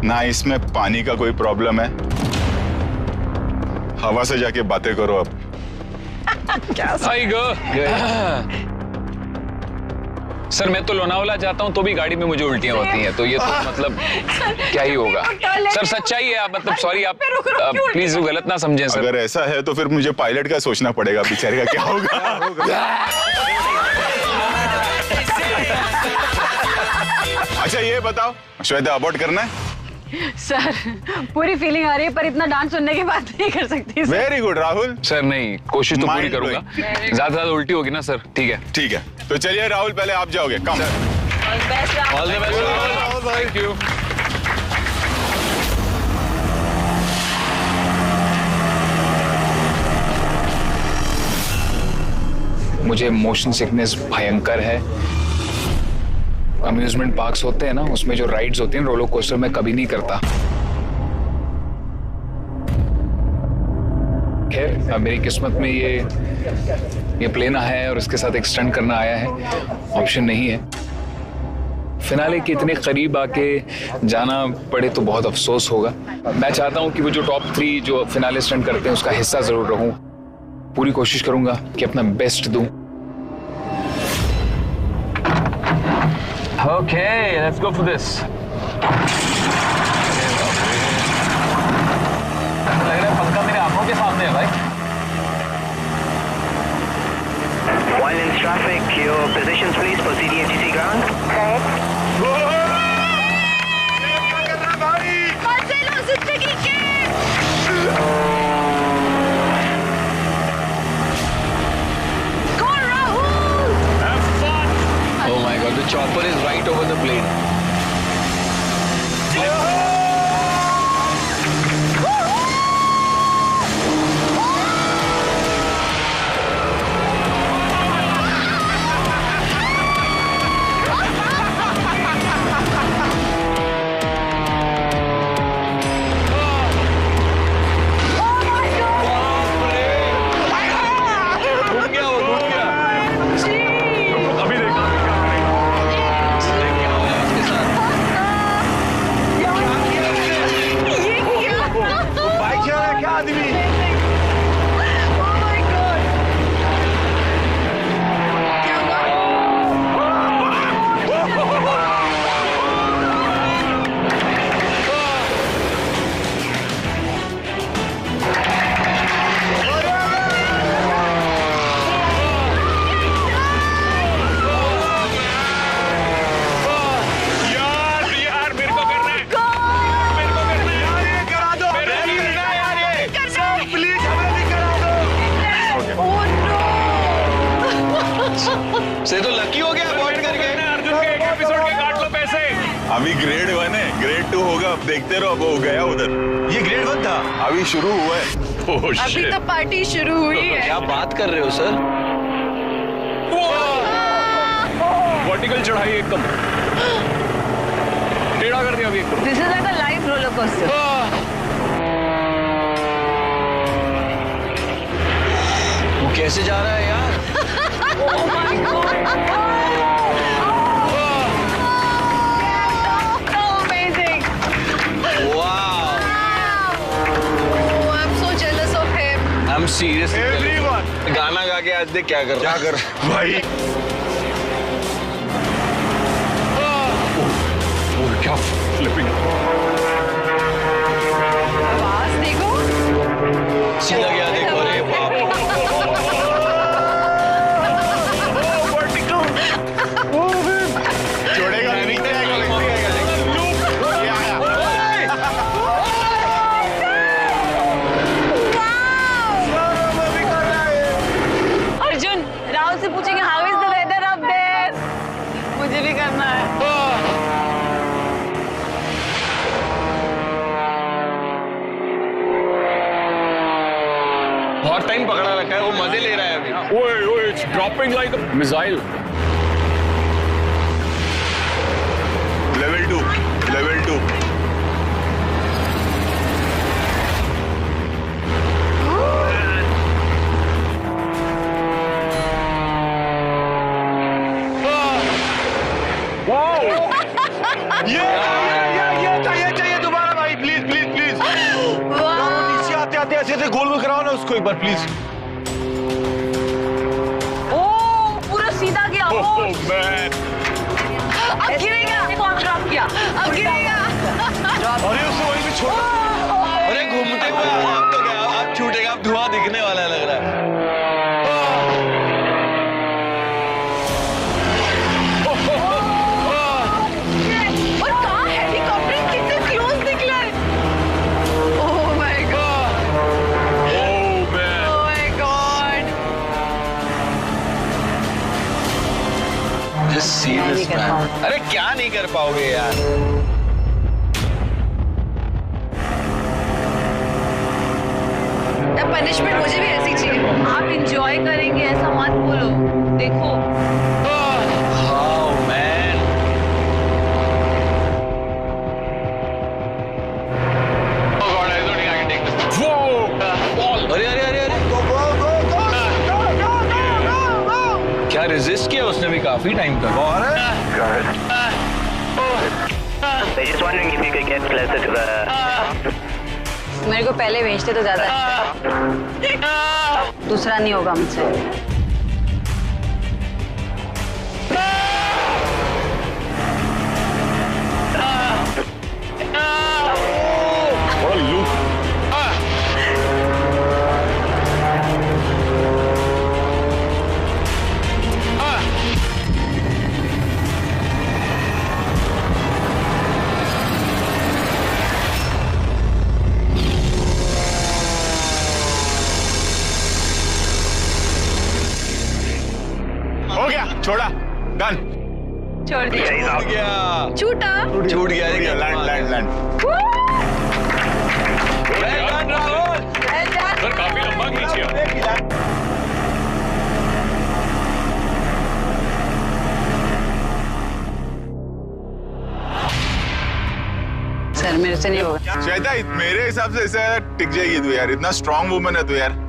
ना इसमें पानी का कोई प्रॉब्लम है। हवा से जाके बातें करो अब। सर मैं तो लोनावाला जाता हूँ तो भी गाड़ी में मुझे उल्टियाँ होती हैं, तो ये तो मतलब क्या ही होगा सर, सच्चाई है। आप मतलब सॉरी, आप प्लीज गलत ना समझें सर। अगर ऐसा है तो फिर मुझे पायलट का सोचना पड़ेगा, बेचारे का क्या होगा। अच्छा ये बताओ श्वेता, अबॉर्ट करना है? सर पूरी फीलिंग आ रही है पर इतना डांस सुनने के बाद नहीं कर सकती। Very good Rahul. सर नहीं, कोशिश तो पूरी करूंगा, ज्यादा ज्यादा उल्टी होगी ना सर। ठीक है ठीक है, तो चलिए राहुल पहले आप जाओगे। Come all the best. Thank you. मुझे मोशन सिकनेस भयंकर है। अम्यूजमेंट पार्क्स होते हैं ना, उसमें जो राइड्स होती हैं रोलर कोस्टर, में कभी नहीं करता। खैर मेरी किस्मत में ये प्लेन आया है और इसके साथ एक स्टंट करना आया है, ऑप्शन नहीं है। फिनाले के इतने करीब आके जाना पड़े तो बहुत अफसोस होगा। मैं चाहता हूं कि वो जो टॉप 3 जो फिनाले स्टंट करते हैं उसका हिस्सा जरूर रहूं। पूरी कोशिश करूंगा कि अपना बेस्ट दूं। Okay, let's go for this. लग रहा है पंखा मेरे आंखों के सामने है भाई। While in traffic, your positions please for CDFGC ground. Oh my God, the chopper is right over the plane. से तो लकी हो गया अवॉइड करके। अर्जुन के एक एपिसोड के काट लो पैसे। अभी ग्रेड 1 है, ग्रेड 2 होगा, अब देखते रहो। अब वो गया उधर। ये ग्रेड 1 था, अभी शुरू हुआ है। अभी तो पार्टी शुरू हुई है। क्या बात कर रहे हो सर? वर्टिकल चढ़ाई एकदम टेढ़ा कर दिया अभी एकदम। This is like a live roller coaster. वो कैसे जा रहा है यार? Oh my God! So amazing! Wow! Oh, I'm so jealous of him. I'm seriously Everyone! गाना गा के आज देख क्या कर रहा है। क्या कर भाई? क्या फ्लिपिंग। आवाज देखो। सीधा गया देखो रे बाप। छोड़ेगा नहीं। अर्जुन, राहुल से पूछेंगे how is the weather up there? मुझे भी करना है। बहुत टाइम पकड़ा रखा है, वो मजे ले रहा है अभी। ओए ओए, it's dropping like a missile. Level 2 level 2। ये चाहिए दोबारा भाई, प्लीज प्लीज प्लीज। नीचे आते आते ऐसे ऐसे गोल गोल कराओ ना उसको एक बार प्लीज। ओ पूरा सीधा गया। मैन अब गिरेगा, ड्रॉप किया, अब गिरेगा। अरे उसे वहीं पे छोड़। अरे घूमते हुए आप तो क्या, आप छूटेगा, आप धुआं दिखने वाला लग रहा है। और कहाँ हेलीकॉप्टर कितने क्लोज दिख रहा है। Oh my God, oh my God. Just see this man. अरे क्या नहीं कर पाओगे यार। पनिशमेंट मुझे भी ऐसी चाहिए। आप इंजॉय करेंगे ऐसा मत बोलो, देखो। How man. Oh God, I don't think I can take this. Whoa! अरे अरे अरे अरे क्या रेजिस्ट किया उसने भी काफी टाइम तक। They're just wondering if you could get closer to the. मेरे को पहले भेजते तो ज्यादा अच्छा। दूसरा नहीं होगा मुझसे। हो गया, छोड़ा, डन। छोड़ दिया, छूट गया, छूटा, छूट गया। Land land land. सर काफी लंबा खींचिया। सर मेरे से नहीं होगा। श्वेता, मेरे हिसाब से ऐसा टिक जाएगी तू यार, इतना स्ट्रांग वुमन है तू यार।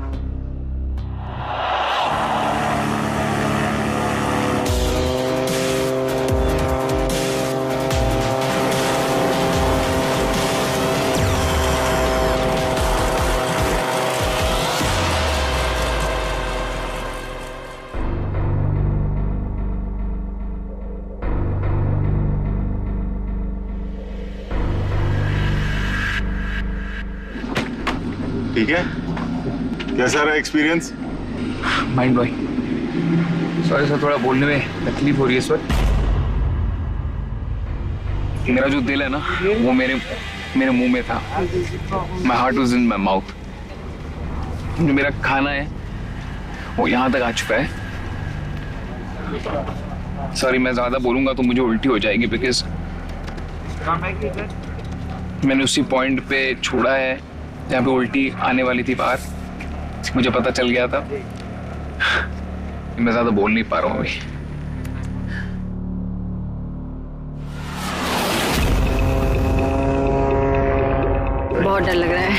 ठीक है, कैसा रहा experience? Mind blowing. Sorry sir, थोड़ा बोलने में तकलीफ हो रही है इस वक्त। मेरा जो दिल है ना, वो मेरे मुंह में था। My heart was in my mouth. जो मेरा खाना है वो यहाँ तक आ चुका है। सॉरी, मैं ज्यादा बोलूंगा तो मुझे उल्टी हो जाएगी, बिकॉज मैंने उसी पॉइंट पे छोड़ा है जहाँ पे उल्टी आने वाली थी बाहर। मुझे पता चल गया था। मैं ज्यादा बोल नहीं पा रहा हूँ अभी। बहुत डर लग रहा है।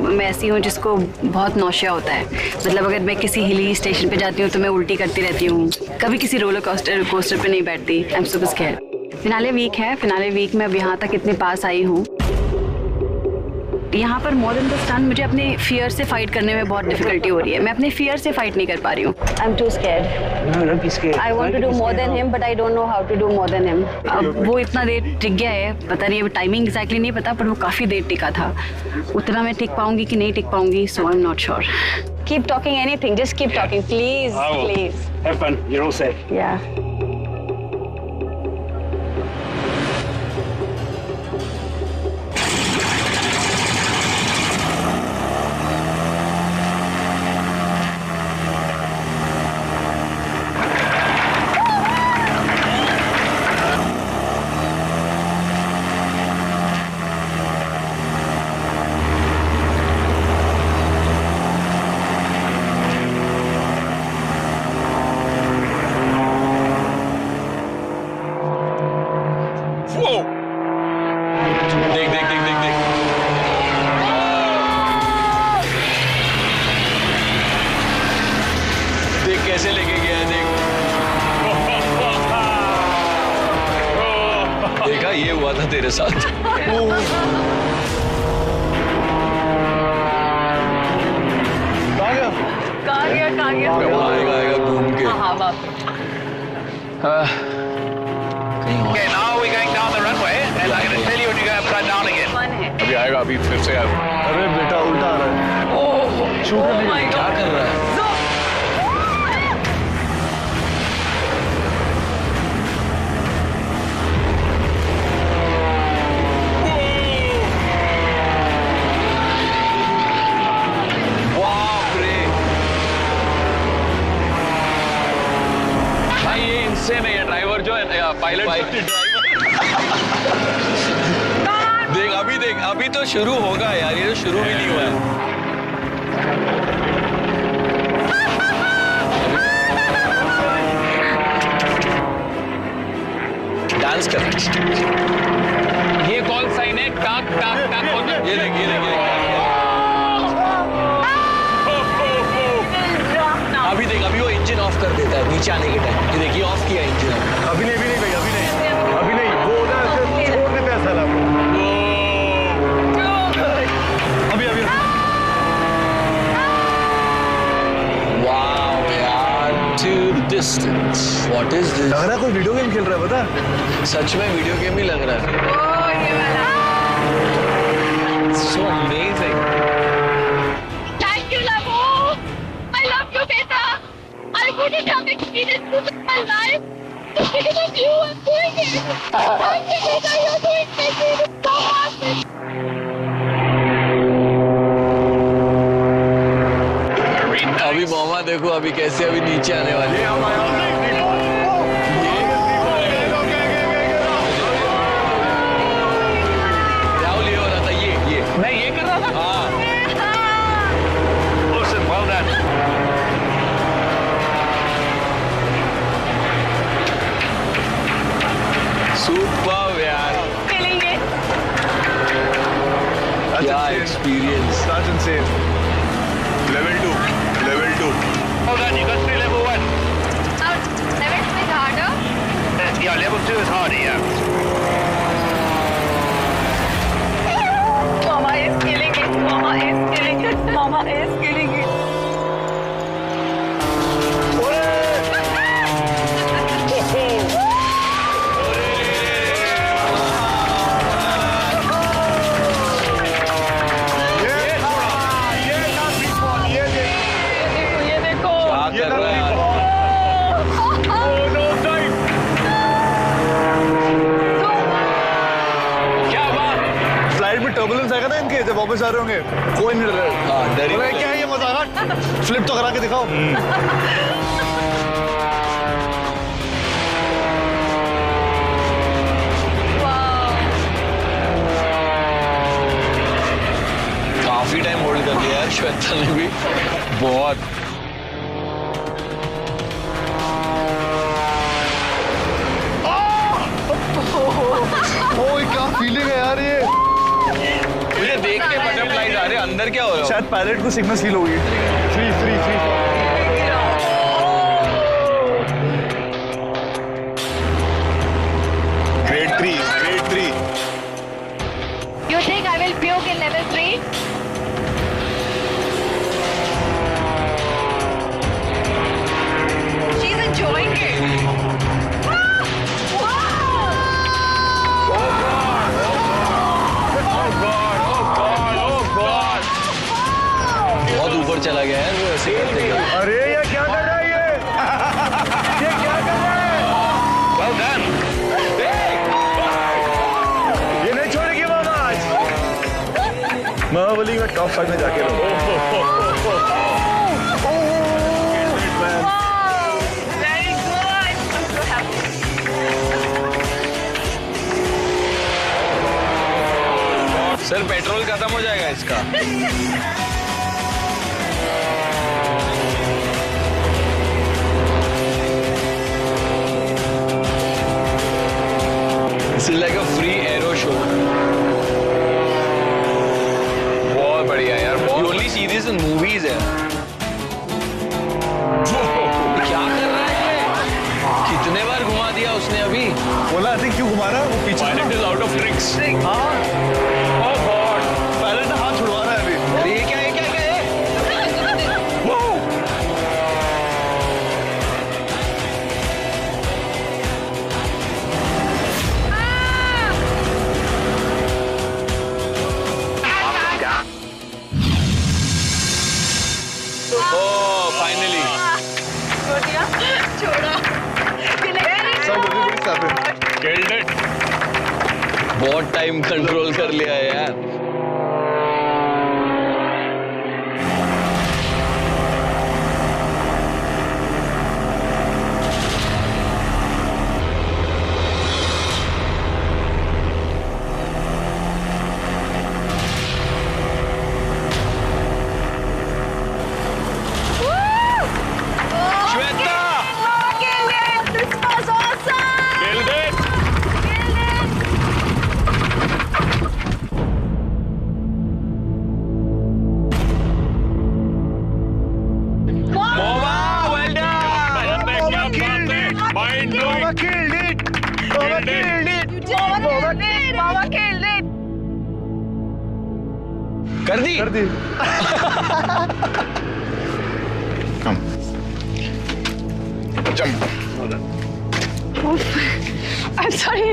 मैं ऐसी हूँ जिसको बहुत नौशिया होता है। मतलब अगर मैं किसी हिली स्टेशन पे जाती हूँ तो मैं उल्टी करती रहती हूँ। कभी किसी रोलर कोस्टर पे नहीं बैठती। I am super scared. Finale week है। फिनाले वीक में अब यहाँ तक इतने पास आई हूँ। यहाँ पर मोर देन द स्टन मुझे अपने फियर से फाइट करने में बहुत डिफिकल्टी हो रही है। मैं अपने फियर से फाइट नहीं कर पा रही हूँ। I am too scared. I want to do more than him but I don't know how to do more than him. अब वो इतना देर टिक गया है, पता नहीं, टाइमिंग एग्जैक्टली नहीं पता, पर वो काफी देर टिका था। उतना मैं टिक पाऊंगी कि नहीं टिक पाऊंगी, so I am not sure. Keep talking anything, just keep talking please please. Have fun. You're all safe. या देख देख देख देख देख। देख कैसे लेके गया है, देख। देखा, ये हुआ था तेरे साथ। कहाँ गया? आएगा आएगा घूम के। हाँ, Okay, now we're going down the runway, and I'm going to tell you when you go upside down again. अभी आएगा, अभी फिर से आएगा। अरे बेटा उल्टा आ रहा है। क्या कर रहा है? बाप रे। भाई ये इंसेन है, ये ड्राइवर जो है, पायलट देख अभी तो शुरू होगा यार, ये तो शुरू भी नहीं हुआ है। डांस कर ये कॉल साइन है, टाक टाक टाक। ये देख अभी देख, अभी वो इंजन ऑफ कर देता है नीचे आने के टाइम। ये देखिए ऑफ किया इंजन। अभी नहीं भाई, अभी नहीं वो उधर से छोड़ देते हैं साला को। अभी वाओ यार, to the distance. What is this? लग रहा है कोई वीडियो गेम खेल रहा है, बता। सच में वीडियो गेम ही लग रहा है। So amazing. Thank you, Lavo. I love you, beta. I wouldn't have experienced this in my life. Just because of you, I'm doing it. Thank you, beta. You're doing it so much. अभी मामा देखो अभी कैसे अभी नीचे आने वाले हैं। राहुल ये हो रहा था, ये मैं ये कर रहा था। हाँ Listen, well done. सुपर यार, क्या experience. That's insane. Level 2. Well done, you got through level 1. Level 2 is harder. Yeah, level 2 is harder, yeah. Mama is killing it. Mama is killing it. Mama is killing it. क्या कर रहा है यार? क्या बात? फ्लाइट में टर्बुलेंस आएगा ना इनके, जब वापस आ रहे होंगे कोई नहीं डर रहा। हाँ, डर ही अरे नहीं। क्या है ये मजाक? फ्लिप तो करा के दिखाओ। काफी टाइम होल्ड कर लिया यार श्वेता ने भी, बहुत। ओए क्या फीलिंग है यार ये। मुझे देख के बटरफ्लाइज आ रहे हैं, अंदर क्या हो रहा है? शायद पायलट को सिग्नल फील होगी। Free Grade 3. You think I will puke in level 3? She's enjoying it. बहुत ऊपर चला गया है वो ऐसे करते करते। अरे ये क्या कर रहा है ये क्या कर रहा है? Well done. ये नहीं छोड़ेगी मामा आज। महाबली में टॉप 5 में जाके रहो। Very good. I'm so happy. Sir petrol खत्म हो जाएगा इसका। This is like a free aero show. बहुत बढ़िया यार। You only see this in movies है। क्या कर रहा है ये? कितने बार घुमा दिया उसने अभी? बोला आई थिंक क्यों घुमा रहा है वो पीछे। Pilot is out of tricks. हाँ। Oh God. पायलट ने हाथ छुड़वा रहा है अभी। अरे ये क्या है? Wow! बहुत टाइम कंट्रोल कर लिया है यार। कर दी कम जंप। I'm sorry.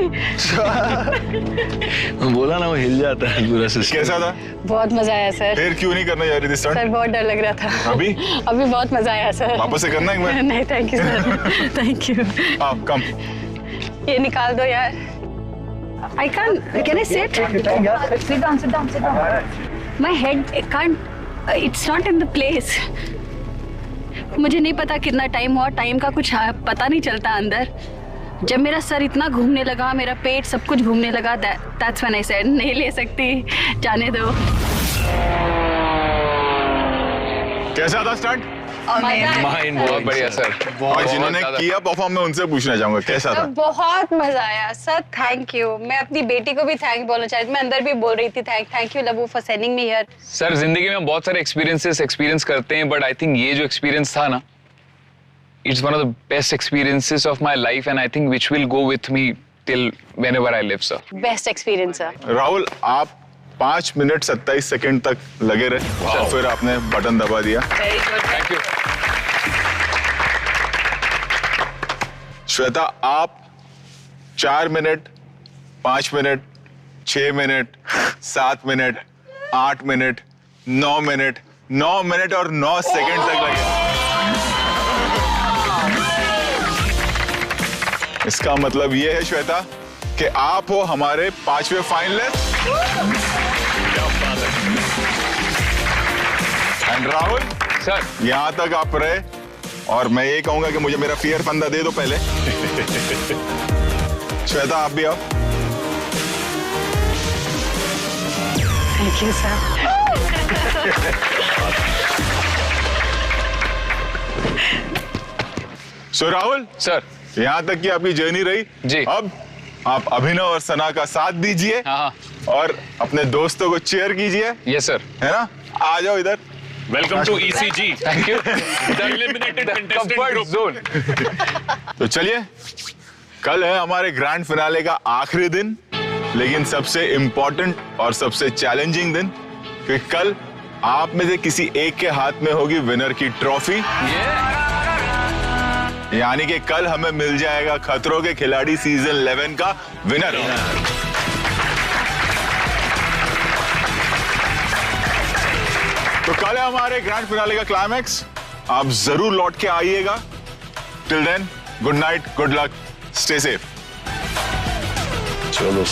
बोला ना वो हिल जाता है पूरा सिस्टम। कैसा था? बहुत मजा आया सर। फिर क्यों नहीं करना यार स्टंट? सर बहुत डर लग रहा था। अभी बहुत मजा आया सर। वापस से करना है एक बार? नहीं thank you sir. Thank you. आप कम ये निकाल दो यार। I can't. Can I sit? Sit down. Sit down. Sit down. My head can't. It's not in the place. मुझे नहीं पता कितना टाइम हुआ, टाइम का कुछ पता नहीं चलता अंदर। जब मेरा सर इतना घूमने लगा, मेरा पेट सब कुछ घूमने लगा, that's when I said नहीं ले सकती, जाने दो। कैसा था स्टंट? माइंड बहुत बढ़िया सर। और जिन्होंने किया परफॉर्म मैं उनसे पूछना चाहूंगा कैसा था? बहुत मजा आया सर। Thank you. मैं अपनी बेटी को भी थैंक बोलना चाहती, मैं अंदर भी बोल रही थी थैंक यू लबू for sending me here. Sir जिंदगी में बहुत सारे एक्सपीरियंस करते हैं, बट आई थिंक ये जो एक्सपीरियंस था ना, it's one of the best experiences of my life and I think which will go with me till whenever I live sir. Best experience sir. Rahul आप 5 मिनट 27 सेकंड तक लगे रहे और फिर आपने बटन दबा दिया। Very good, thank you. Shweta आप 4 minute 5 minute 6 minute 7 minute 8 minute 9 minute 9 minute और 9 सेकंड तक लगे। इसका मतलब ये है श्वेता कि आप हो हमारे 5वें फाइनलिस्ट। एंड राहुल सर यहां तक आप रहे और मैं ये कहूंगा कि मुझे मेरा फियर फंदा दे दो पहले। श्वेता आप भी आओ। Thank you sir. So Rahul sir यहां तक की आपकी जर्नी रही जी। अब आप अभिनव और सना का साथ दीजिए और अपने दोस्तों को चीयर कीजिए। Yes sir. है ना? आ जाओ इधर। Welcome to ECG। Thank you. तो चलिए कल है हमारे ग्रैंड फिनाले का आखिरी दिन, लेकिन सबसे इंपॉर्टेंट और सबसे चैलेंजिंग दिन, क्योंकि कल आप में से किसी एक के हाथ में होगी विनर की ट्रॉफी। यानी कि कल हमें मिल जाएगा खतरों के खिलाड़ी सीजन 11 का विनर। तो कल है हमारे ग्रैंड फिनाले का क्लाइमैक्स, आप जरूर लौट के आइएगा। Till then good night, good luck, stay safe. चलो